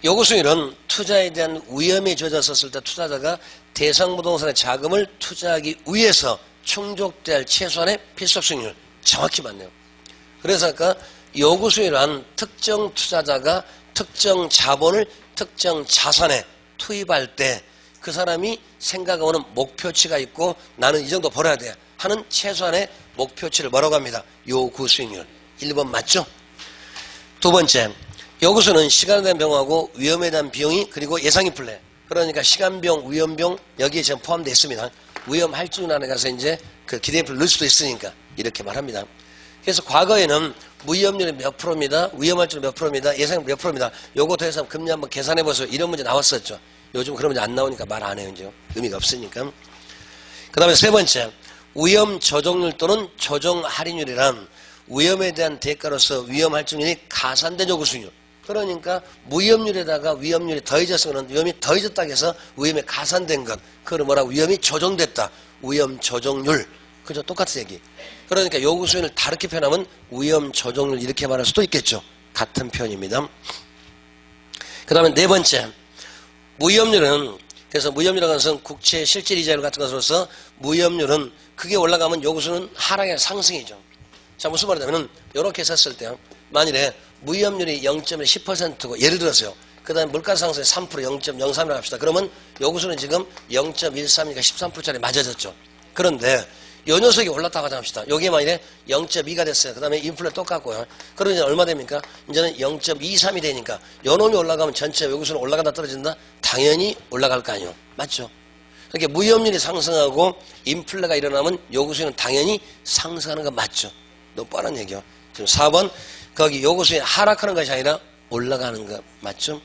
A: 요구수익은 투자에 대한 위험이 주어졌을 때 투자자가 대상 부동산의 자금을 투자하기 위해서 충족돼야 할 최소한의 필수수익률 정확히 맞네요. 그래서 아까 요구수익이란 특정 투자자가 특정 자본을 특정 자산에 투입할 때 그 사람이 생각하는 목표치가 있고 나는 이 정도 벌어야 돼 하는 최소한의 목표치를 뭐라고 합니다. 요구수익률. 1번 맞죠? 두 번째, 요구수는 시간에 대한 비용하고 위험에 대한 비용이 그리고 예상인플레. 그러니까 시간비용, 위험비용 여기에 지금 포함되어 있습니다. 위험 할증 안에 가서 이제 그 기대인플레 넣을 수도 있으니까 이렇게 말합니다. 그래서 과거에는 무위험률이 몇 프로입니다. 위험할증 몇 프로입니다. 예상은 몇 프로입니다. 요거 더해서 금리 한번 계산해보세요. 이런 문제 나왔었죠. 요즘 그런 문제 안 나오니까 말 안 해요. 이제 의미가 없으니까. 그 다음에 세 번째, 위험 조정률 또는 조정 할인율이란 위험에 대한 대가로서 위험 할증률이 가산된 요구수익률. 그러니까 무위험률에다가 위험률이 더해졌으면 위험이 더해졌다고 해서 위험이 가산된 것. 그걸 뭐라고? 위험이 조정됐다. 위험 조정률. 그죠? 똑같은 얘기. 그러니까 요구수익률을 다르게 표현하면 위험 조정률 이렇게 말할 수도 있겠죠. 같은 표현입니다. 그 다음에 네 번째, 무위험률은 그래서 무위험률이라는 것은 국채 실질 이자율 같은 것으로서 무위험률은 그게 올라가면 요구수는 하락이 상승이죠. 자, 무슨 말이냐면은 이렇게 했을 때 만일에 무위험률이 0.1 10%고 예를 들어서요. 그 다음에 물가 상승이 3% 0.03이라고 합시다. 그러면 요구수는 지금 0.13이니까 13%짜리 맞아졌죠. 그런데 요 녀석이 올랐다고 하자. 여기에 만일에 0.2가 됐어요. 그 다음에 인플레 똑같고요. 그러면 이제 얼마 됩니까? 이제는 0.23이 되니까 요 놈이 올라가면 전체 요구수는 올라간다 떨어진다? 당연히 올라갈 거 아니에요. 맞죠? 그러니까 무위험률이 상승하고 인플레가 일어나면 요구수는 당연히 상승하는 거 맞죠? 너무 뻔한 얘기요. 지금 4번 거기 요구수는 하락하는 것이 아니라 올라가는 거 맞죠?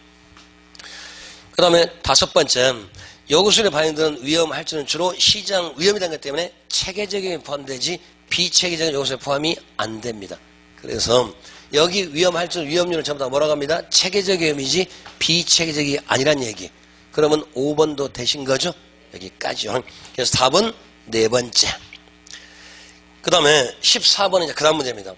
A: 그 다음에 5번째, 요구수익에 반영되는 위험 할증은 주로 시장 위험이 된 것 때문에 체계적인 포함되지 비체계적인 요구수익에 포함이 안 됩니다. 그래서 여기 위험 할증 위험률을 전부 다 뭐라고 합니다? 체계적 위험이지 비체계적이 아니란 얘기. 그러면 5번도 되신 거죠? 여기까지요. 그래서 답은 네 번째. 그 다음에 14번은 이제 그 다음 문제입니다.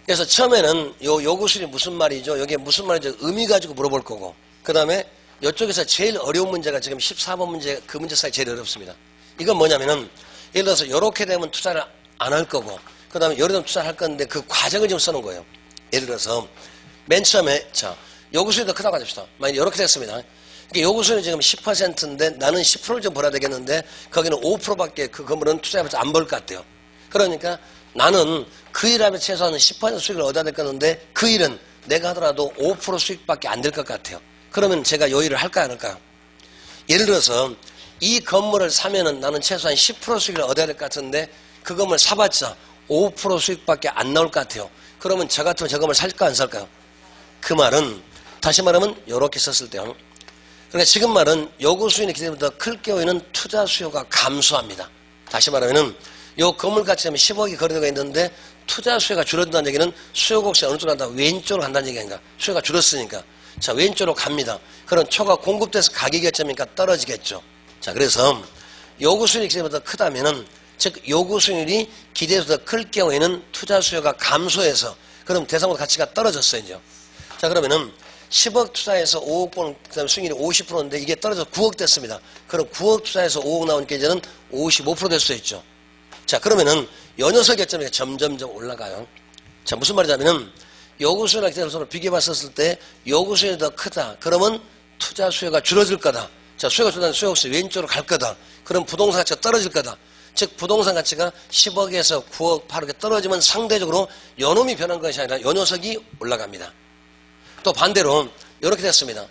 A: 그래서 처음에는 요 요구수익이 무슨 말이죠? 여기에 무슨 말인지 의미 가지고 물어볼 거고, 그 다음에 이쪽에서 제일 어려운 문제가 지금 14번 문제, 그 문제 사이 제일 어렵습니다. 이건 뭐냐면은, 예를 들어서, 요렇게 되면 투자를 안 할 거고, 그 다음에 요렇게 되면 투자를 할 건데, 그 과정을 지금 써놓은 거예요.
B: 예를 들어서 맨 처음에 자 요구수익이 더 크다고 하십시다. 만약 이렇게 됐습니다. 요구수익이 지금 10%인데 나는 10%를 좀 벌어야 되겠는데 거기는 5%밖에 그 건물은 투자해서 안 벌 것 같아요. 그러니까 나는 그 일하면 최소한 10% 수익을 얻어야 될 거는데 그 일은 내가 하더라도 5% 수익밖에 안 될 것 같아요. 그러면 제가 요 일을 할까요 안 할까요? 예를 들어서 이 건물을 사면은 나는 최소한 10% 수익을 얻어야 될 것 같은데 그 건물 사봤자 5% 수익밖에 안 나올 것 같아요. 그러면 저 같으면 저 건물 살까 안 살까요? 그 말은 다시 말하면 이렇게 썼을 때요. 그러니까 지금 말은 요구 수익이 기대보다 클 경우에는 투자 수요가 감소합니다. 다시 말하면은 요 건물 가치가 10억이 거래되고 있는데 투자 수요가 줄어든다는 얘기는 수요 곡선이 어느 쪽으로 간다? 왼쪽으로 간다는 얘기인가? 수요가 줄었으니까. 자, 왼쪽으로 갑니다. 그럼 초가 공급돼서 가격이 어쩌니까 떨어지겠죠. 자, 그래서 요구 수익이 기대보다 크다면은 즉 요구 수익률이 기대보다 클 경우에는 투자 수요가 감소해서 그럼 대상으로 가치가 떨어졌어요. 이제. 자, 그러면은 10억 투자해서 5억 번, 그 다음에 수익률이 50%인데 이게 떨어져서 9억 됐습니다. 그럼 9억 투자해서 5억 나오니까 이제는 55% 될 수 있죠. 자, 그러면은 요 녀석이 어쩌면 점점점 올라가요. 자, 무슨 말이냐면은 요구 수요나 기대 수요를 비교해 봤었을 때 요구 수요가 더 크다. 그러면 투자 수요가 줄어들 거다. 자, 수요가 줄어들면 수요 없이 왼쪽으로 갈 거다. 그럼 부동산 가치가 떨어질 거다. 즉 부동산 가치가 10억에서 9억, 8억에 떨어지면 상대적으로 요 놈이 변한 것이 아니라 요 녀석이 올라갑니다. 또 반대로 이렇게 됐습니다.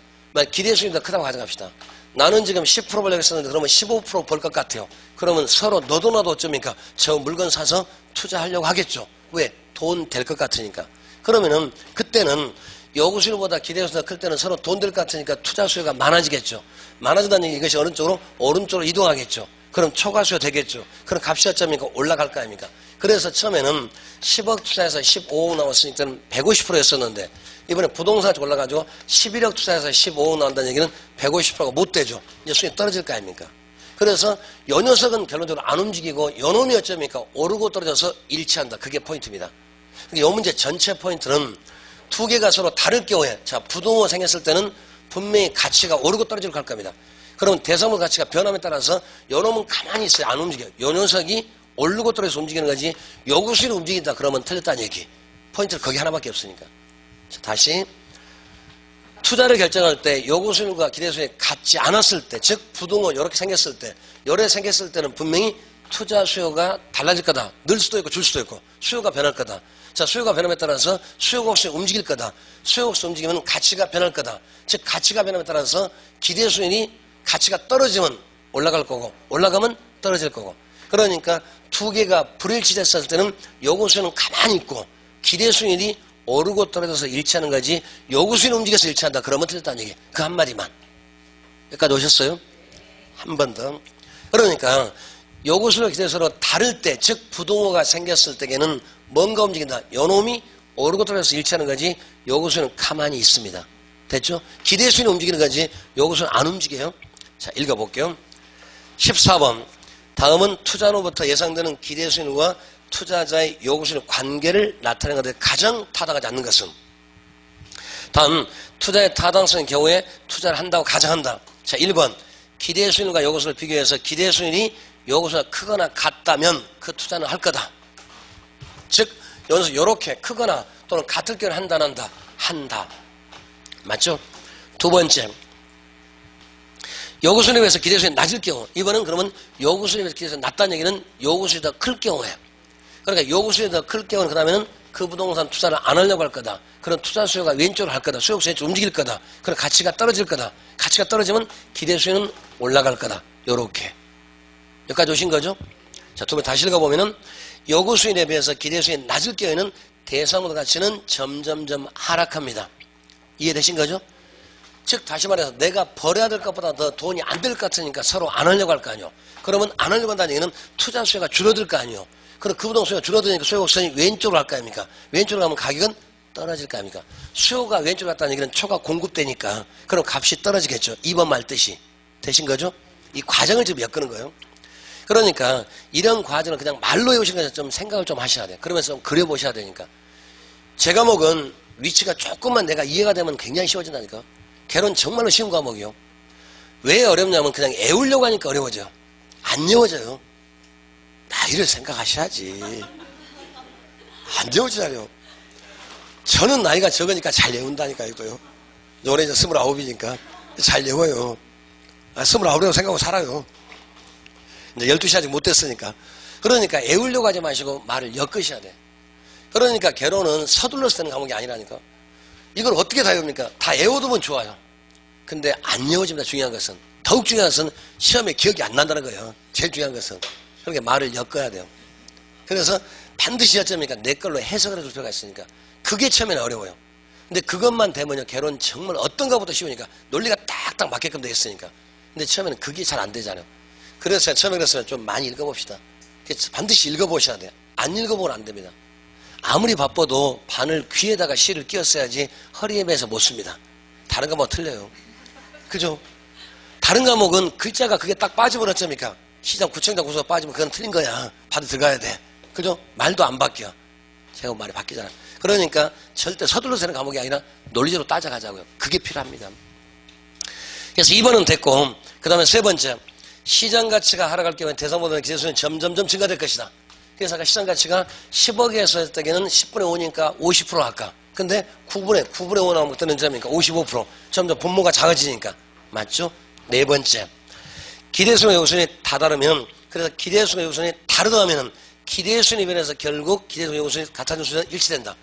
B: 기대 수익이 더 크다고 가져갑시다. 나는 지금 10% 벌려고 했었는데 그러면 15% 벌 것 같아요. 그러면 서로 너도 나도 어쩌니까 저 물건 사서 투자하려고 하겠죠. 왜? 돈 될 것 같으니까. 그러면은 그때는 요구 수요보다 기대 수요가 클 때는 서로 돈 될 것 같으니까 투자 수요가 많아지겠죠. 많아진다는 얘기 이것이 어느 쪽으로? 오른쪽으로 이동하겠죠. 그럼 초과 수요 되겠죠. 그럼 값이 어쩌니까 올라갈 거 아닙니까? 그래서 처음에는 10억 투자해서 15억 나왔으니까 150%였었는데 이번에 부동산 올라가지고 11억 투자해서 15억 나온다는 얘기는 150%가 못 되죠. 이제 수익이 떨어질 거 아닙니까? 그래서 요 녀석은 결론적으로 안 움직이고 요 놈이 어쩌니까 오르고 떨어져서 일치한다. 그게 포인트입니다. 이 문제 전체 포인트는 두 개가 서로 다를 경우에 자 부동호 생겼을 때는 분명히 가치가 오르고 떨어지고 갈 겁니다. 그럼 대상물 가치가 변함에 따라서 요 놈은 가만히 있어요. 안 움직여요. 요 녀석이 오르고 떨어져서 움직이는 거지 요구수익이 움직인다 그러면 틀렸다는 얘기. 포인트는 거기 하나밖에 없으니까. 자, 다시 투자를 결정할 때 요구수익과 기대수익이 같지 않았을 때 즉 부동호 이렇게 생겼을 때 요래 생겼을 때는 분명히 투자 수요가 달라질 거다. 늘 수도 있고 줄 수도 있고 수요가 변할 거다. 자, 수요가 변함에 따라서 수요 곡선이 움직일 거다. 수요 곡선이 움직이면 가치가 변할 거다. 즉 가치가 변함에 따라서 기대 수익이 가치가 떨어지면 올라갈 거고 올라가면 떨어질 거고 그러니까 두 개가 불일치됐을 때는 요구 수요는 가만히 있고 기대 수익이 오르고 떨어져서 일치하는 거지 요구 수익이 움직여서 일치한다 그러면 틀렸다는 얘기. 그 한마디만. 여기까지 오셨어요? 한 번 더. 그러니까 요구 수요 기대 서로 다를 때 즉 부동호가 생겼을 때에는 뭔가 움직인다. 요 놈이 오르고 떨어져서 일치하는 거지 요구 수요는 가만히 있습니다. 됐죠? 기대 수요는 움직이는 거지 요구 수요는 안 움직여요. 자, 읽어볼게요. 14번. 다음은 투자로부터 예상되는 기대 수익과 투자자의 요구 수익 관계를 나타내는 것에 가장 타당하지 않는 것은 다음 투자의 타당성의 경우에 투자를 한다고 가정한다. 자, 1번. 기대 수익과 요구 수익을 비교해서 기대 수익이 요구 수익이 크거나 같다면 그 투자는 할 거다. 즉 여기서 이렇게 크거나 또는 같을 경우는 한다 안 한다? 한다. 맞죠? 두 번째. 요구 수익에 비해서 기대 수익이 낮을 경우 이번은 그러면 요구 수익에 비해서 기대 수익이 낮다는 얘기는 요구 수익이 더 클 경우에 그러니까 요구 수익이 더 클 경우는 그 다음에는 그 부동산 투자를 안 하려고 할 거다. 그런 투자 수요가 왼쪽으로 할 거다. 수요 수요가 움직일 거다. 그럼 가치가 떨어질 거다. 가치가 떨어지면 기대 수요는 올라갈 거다. 요렇게. 여기까지 오신 거죠? 자, 두 번 다시 읽어보면은 요구 수익에 비해서 기대 수익이 낮을 경우에는 대상으로 가치는 점점점 하락합니다. 이해되신 거죠? 즉 다시 말해서 내가 벌어야 될 것보다 더 돈이 안 될 것 같으니까 서로 안 하려고 할 거 아니에요. 그러면 안 하려고 한다는 얘기는 투자 수요가 줄어들 거 아니에요. 그럼 그 부동 수요가 줄어드니까 수요 곡선이 왼쪽으로 갈 거 아닙니까? 왼쪽으로 가면 가격은 떨어질 거 아닙니까? 수요가 왼쪽으로 갔다는 얘기는 초가 공급되니까 그럼 값이 떨어지겠죠. 2번 말 뜻이. 되신 거죠? 이 과정을 지금 엮는 거예요. 그러니까 이런 과정을 그냥 말로 외우신 것에 좀 생각을 좀 하셔야 돼요. 그러면서 좀 그려보셔야 되니까. 제 과목은 위치가 조금만 내가 이해가 되면 굉장히 쉬워진다니까. 개론 정말로 쉬운 과목이요. 왜 어렵냐면 그냥 애우려고 하니까 어려워져요. 안 외워져요. 나이를 생각하셔야지. 안 외워지잖아요. 저는 나이가 적으니까 잘 외운다니까요, 또요. 올해 이제 29이니까 잘 외워요. 29이라고 생각하고 살아요. 이제 12시 아직 못 됐으니까. 그러니까 애우려고 하지 마시고 말을 엮으셔야 돼. 그러니까 결혼은 서둘러서 되는 과목이 아니라니까. 이걸 어떻게 다 외웁니까? 다 외워두면 좋아요. 근데 안 외워집니다. 중요한 것은. 더욱 중요한 것은 시험에 기억이 안 난다는 거예요. 제일 중요한 것은. 그러니까 말을 엮어야 돼요. 그래서 반드시 어쩌니까 내 걸로 해석을 해줄 필요가 있으니까. 그게 처음에는 어려워요. 근데 그것만 되면요. 결혼 정말 어떤 것보다 쉬우니까. 논리가 딱딱 맞게끔 되어 있으니까. 근데 처음에는 그게 잘 안 되잖아요. 그래서 처음에 그랬으면 좀 많이 읽어봅시다. 반드시 읽어보셔야 돼요. 안 읽어보면 안 됩니다. 아무리 바빠도 바늘 귀에다가 실을 끼웠어야지 허리에 매서 못 씁니다. 다른 과목 틀려요. 그죠? 다른 과목은 글자가 그게 딱 빠지면 어쩝니까? 시장 구청장 구소가 빠지면 그건 틀린 거야. 바로 들어가야 돼. 그죠? 말도 안 바뀌어. 제가 말이 바뀌잖아. 그러니까 절대 서둘러서 되는 과목이 아니라 논리적으로 따져가자고요. 그게 필요합니다. 그래서 2번은 됐고, 그 다음에 세 번째, 시장 가치가 하락할 경우에 대상보다는 기대수는 점점점 증가될 것이다. 그래서 아까 시장 가치가 10억에서 했을 때는 10분의 5니까 50% 할까. 근데 9분의 5 나오면 뜨는 점이니까 55%. 점점 분모가 작아지니까. 맞죠? 네 번째. 기대수와 요소순이 다 다르면, 그래서 기대수와 요소순이 다르다면은 기대수순이 변해서 결국 기대수와 요소순이 같아진 수는 일치된다.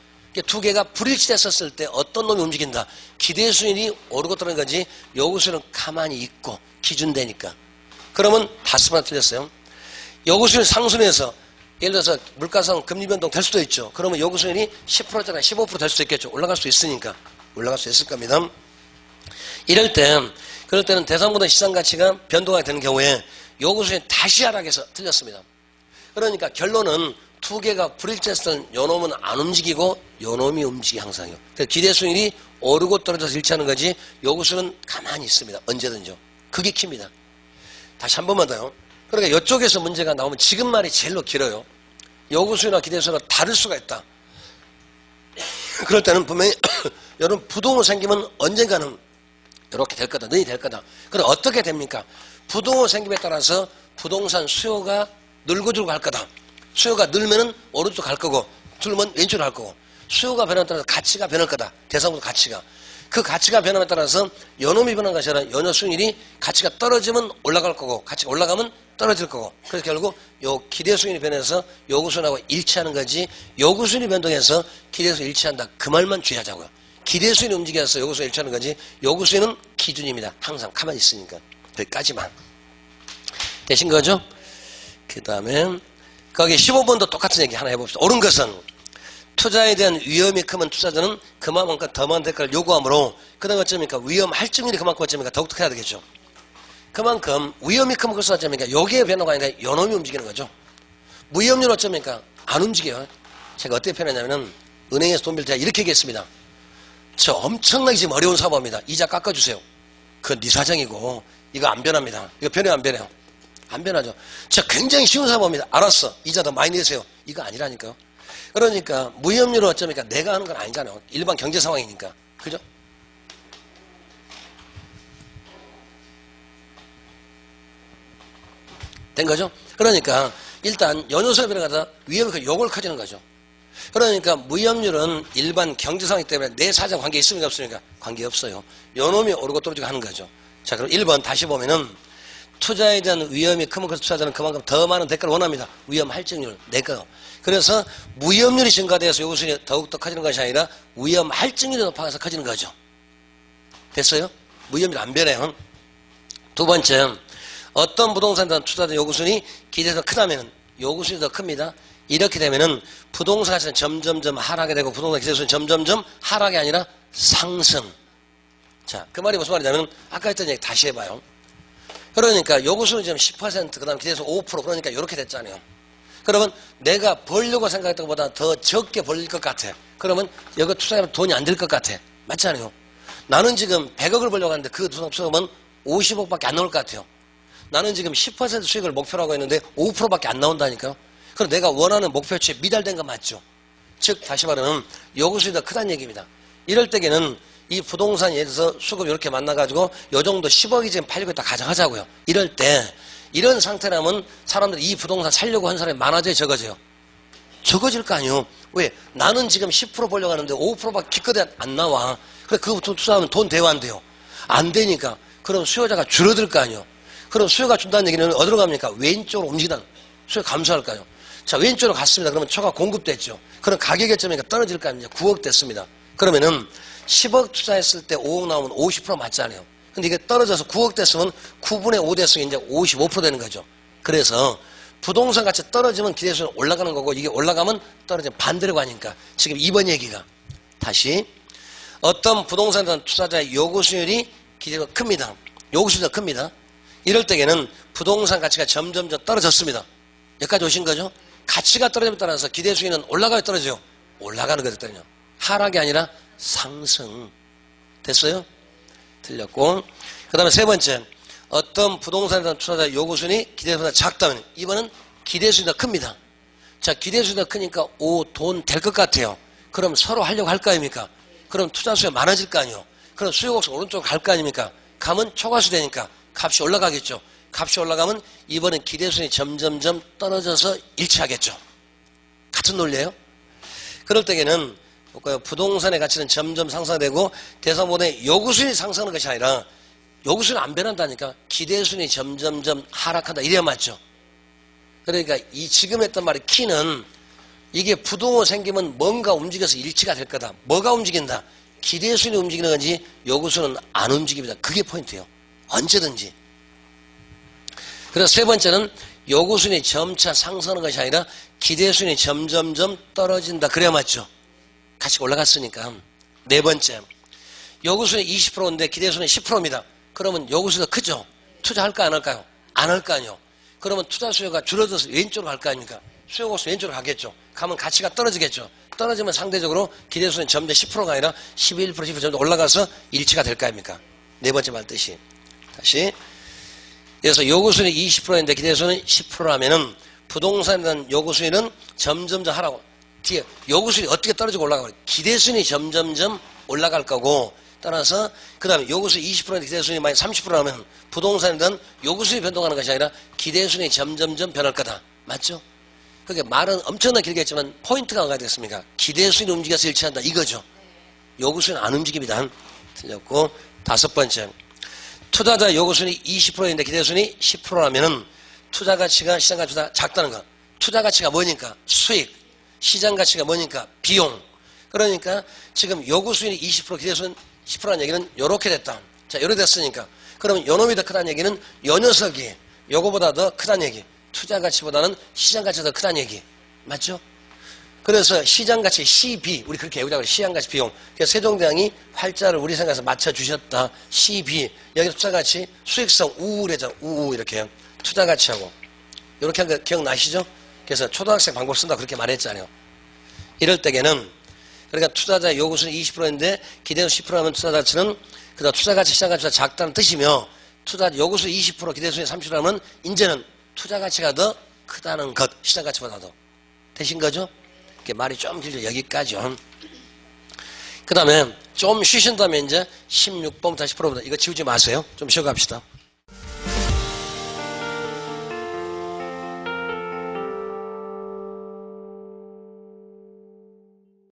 B: 두 개가 불일치됐었을 때 어떤 놈이 움직인다. 기대수순이 오르고 떨어지는 거지 요구수는 가만히 있고 기준되니까. 그러면 5번 틀렸어요. 요구수는 상순해서 예를 들어서 물가상 금리 변동 될 수도 있죠. 그러면 요구수준이 10%잖아요. 15% 될 수도 있겠죠. 올라갈 수 있으니까. 올라갈 수 있을 겁니다. 그럴 때는 대상보다 시장 가치가 변동이 되는 경우에 요구수준이 다시 하락해서 틀렸습니다. 그러니까 결론은 두 개가 불일치했던 요놈은 안 움직이고 요놈이 움직이 항상요. 그래서 기대수익이 오르고 떨어져서 일치하는 거지 요구수는 가만히 있습니다. 언제든지요. 그게 키입니다. 다시 한 번만 더요. 그러니까 이쪽에서 문제가 나오면 지금 말이 제일로 길어요. 요구수나 기대수가 다를 수가 있다. 그럴 때는 분명히 여러분 부동호 생기면 언젠가는 이렇게 될 거다. 너희 될 거다. 그럼 어떻게 됩니까? 부동호 생김에 따라서 부동산 수요가 늘고 줄고 갈 거다. 수요가 늘면은 오른쪽 갈 거고 줄면 왼쪽으로 갈 거고 수요가 변함에 따라서 가치가 변할 거다. 대상부터 가치가. 그 가치가 변함에 따라서 요놈이 변한 것이 아니라 요녀 수익률이 가치가 떨어지면 올라갈 거고 가치가 올라가면 떨어질 거고 그래서 결국 요 기대수익률이 변해서 요구수익하고 일치하는 거지 요구수익이 변동해서 기대수익이 일치한다. 그 말만 주의하자고요. 기대수익이 움직여서 요구수익이 일치하는 거지 요구수익은 기준입니다. 항상 가만히 있으니까. 여기까지만. 되신 거죠? 그 다음에 거기 15번도 똑같은 얘기 하나 해봅시다. 옳은 것은 투자에 대한 위험이 크면 투자자는 그만큼 더 많은 대가를 요구하므로 그 다음에 어쩌니까 위험 할증률이 그만큼 어쩌니까 더욱더 커야 되겠죠. 그만큼 위험이 크면 그것은 어쩌니까 여기에 변화가 아니라 요놈이 움직이는 거죠. 무위험률 어쩌니까 안 움직여요. 제가 어떻게 표현하냐면은 은행에서 돈 빌 때 이렇게 얘기했습니다. 저 엄청나게 지금 어려운 사업입니다. 이자 깎아주세요. 그건 네 사정이고 이거 안 변합니다. 이거 변해요 안 변해요? 안 변하죠. 저 굉장히 쉬운 사업입니다. 알았어. 이자 더 많이 내세요. 이거 아니라니까요. 그러니까 무위험률은 어쩌니까 내가 하는 건 아니잖아요. 일반 경제 상황이니까. 그죠? 된 거죠? 그러니까 일단 연효수업이라고 하다 위험이 요걸 커지는 거죠. 그러니까 무위험률은 일반 경제 상황이기 때문에 내 사정 관계 있습니까 없습니까? 관계 없어요. 요놈이 오르고 떨어지고 하는 거죠. 자 그럼 1번 다시 보면은 투자에 대한 위험이 크면 그 투자자는 그만큼 더 많은 대가를 원합니다. 위험 할증률 내거. 그래서 무위험률이 증가되어서 요구수익이 더욱더 커지는 것이 아니라 위험 할증률이 높아서 커지는 거죠. 됐어요? 무위험률 안 변해요. 두 번째, 어떤 부동산에 대한 투자자 요구수익이 기대에서 크다면 요구수익이 더 큽니다. 이렇게 되면은 부동산 가치는 점점점 하락이 되고 부동산 기대수익은 점점점 하락이 아니라 상승. 자, 그 말이 무슨 말이냐면 아까 했던 얘기 다시 해봐요. 그러니까 요구수익은 지금 10%, 그 다음 기대수 5%, 그러니까 이렇게 됐잖아요. 그러면 내가 벌려고 생각했던 것보다 더 적게 벌릴 것 같아. 그러면 여기 투자하면 돈이 안 들 것 같아. 맞지 않아요? 나는 지금 100억을 벌려고 하는데 그 투자하면 50억밖에 안 나올 것 같아요. 나는 지금 10% 수익을 목표라고 했는데 5%밖에 안 나온다니까요. 그럼 내가 원하는 목표치에 미달된 거 맞죠? 즉 다시 말하면 요구수익이 더 크다는 얘기입니다. 이럴 때에는 이 부동산 예를 들어서 수급 이렇게 만나가지고 요 정도 10억이 지금 팔리고 있다 가정하자고요. 이럴 때 이런 상태라면 사람들이 이 부동산 살려고 한 사람이 많아져요 적어져요? 적어질 거 아니에요. 왜? 나는 지금 10% 보려고 하는데 5%밖에 기껏해 안 나와. 그래, 그거 투자하면 돈 돼요, 안 돼요? 안 되니까. 그럼 수요자가 줄어들 거 아니에요. 그럼 수요가 준다는 얘기는 어디로 갑니까? 왼쪽으로 움직이다. 수요 감소할 거예요. 자, 왼쪽으로 갔습니다. 그러면 초가 공급됐죠. 그럼 가격 결정이니까 떨어질 거 아니에요. 9억 됐습니다. 그러면은 10억 투자했을 때 5억 나오면 50% 맞잖아요. 근데 이게 떨어져서 9억 됐으면 9분의 5 됐으면 이제 55% 되는 거죠. 그래서 부동산 가치 떨어지면 기대수는 올라가는 거고 이게 올라가면 떨어지면 반대로 가니까 지금 2번 얘기가 다시 어떤 부동산에 대한 투자자의 요구 수율이 기대가 큽니다. 요구 수율이 큽니다. 이럴 때에는 부동산 가치가 점점 떨어졌습니다. 여기까지 오신 거죠? 가치가 떨어짐에 따라서 기대 수익은 올라가요, 떨어져요? 올라가는 거거든요. 하락이 아니라 상승. 됐어요? 틀렸고. 그 다음에 세 번째. 어떤 부동산에 대한 투자자 요구 수익이 기대보다 작다면 이번은 기대 수익이 더 큽니다. 자, 기대 수익이 더 크니까 돈 될 것 같아요. 그럼 서로 하려고 할 거 아닙니까? 그럼 투자 수요가 많아질 거 아니에요. 그럼 수요 곡선 오른쪽으로 갈 거 아닙니까? 가면 초과수 되니까 값이 올라가겠죠. 값이 올라가면 이번엔 기대수익이 점점점 떨어져서 일치하겠죠. 같은 논리예요. 그럴 때에는 볼까요? 부동산의 가치는 점점 상승되고 대상보다의 요구수익이 상승하는 것이 아니라 요구수익은 안 변한다니까 기대수익이 점점점 하락한다. 이래야 맞죠. 그러니까 이 지금 했던 말의 키는 이게 부동호 생기면 뭔가 움직여서 일치가 될 거다. 뭐가 움직인다? 기대수익이 움직이는 건지 요구수익은 안 움직입니다. 그게 포인트예요. 언제든지. 그래서 세 번째는 요구수익이 점차 상승하는 것이 아니라 기대수익이 점점점 떨어진다. 그래야 맞죠. 같이 올라갔으니까. 네 번째. 요구수익이 20%인데 기대수익이 10%입니다. 그러면 요구수익이 크죠. 투자할까 안 할까요? 안 할 거 아니에요. 그러면 투자 수요가 줄어들어서 왼쪽으로 갈 거 아닙니까? 수요가 없으면 왼쪽으로 가겠죠. 가면 가치가 떨어지겠죠. 떨어지면 상대적으로 기대수익은 점점 10%가 아니라 11%, 10% 점점 올라가서 일치가 될 거 아닙니까? 네 번째 말 뜻이. 다시. 그래서 요구수익이 20%인데 기대수익은 10%라면은 부동산에 대한 요구수익은 점점점 하라고. 뒤에 요구수익이 어떻게 떨어지고 올라가고 기대수익이 점점점 올라갈 거고 따라서 그 다음에 요구수익 20%인데 기대수익이 만약 30%라면 부동산에 대한 요구수익이 변동하는 것이 아니라 기대수익이 점점점 변할 거다. 맞죠? 그게 말은 엄청나게 길게 했지만 포인트가 뭐가 되겠습니까? 기대수익이 움직여서 일치한다. 이거죠. 요구수익은 안 움직입니다. 틀렸고. 다섯 번째. 투자자 요구수익이 20%인데 기대수익이 10%라면은 투자 가치가 시장 가치보다 작다는 거. 투자 가치가 뭐니까? 수익. 시장 가치가 뭐니까? 비용. 그러니까 지금 요구수익이 20% 기대수익은 10%라는 얘기는 요렇게 됐다. 자, 요렇게 됐으니까. 그러면 요 놈이 더 크다는 얘기는 요 녀석이 요거보다 더 크다는 얘기. 투자 가치보다는 시장 가치가 더 크다는 얘기. 맞죠? 그래서 시장 가치 CB 우리 그렇게 외우자고 시장 가치 비용. 그래서 세종대왕이 활자를 우리 생각에서 맞춰 주셨다. CB 여기 투자 가치 수익성 우울해져 우우 이렇게 투자 가치하고 이렇게 한 거 기억나시죠? 그래서 초등학생 방법 쓴다 그렇게 말했잖아요. 이럴 때에는 그러니까 투자자 요구수는 20%인데 기대수 10%하면 투자 가치는 그다음 투자 가치 시장 가치보다 작다는 뜻이며 투자 요구수 20% 기대수의 30%하면 이제는 투자 가치가 더 크다는 것 시장 가치보다도 되신 거죠? 말이 좀 길죠. 여기까지요. 그 다음에 좀 쉬신 다음에 이제 16번부터 10%부터 이거 지우지 마세요. 좀 쉬어갑시다.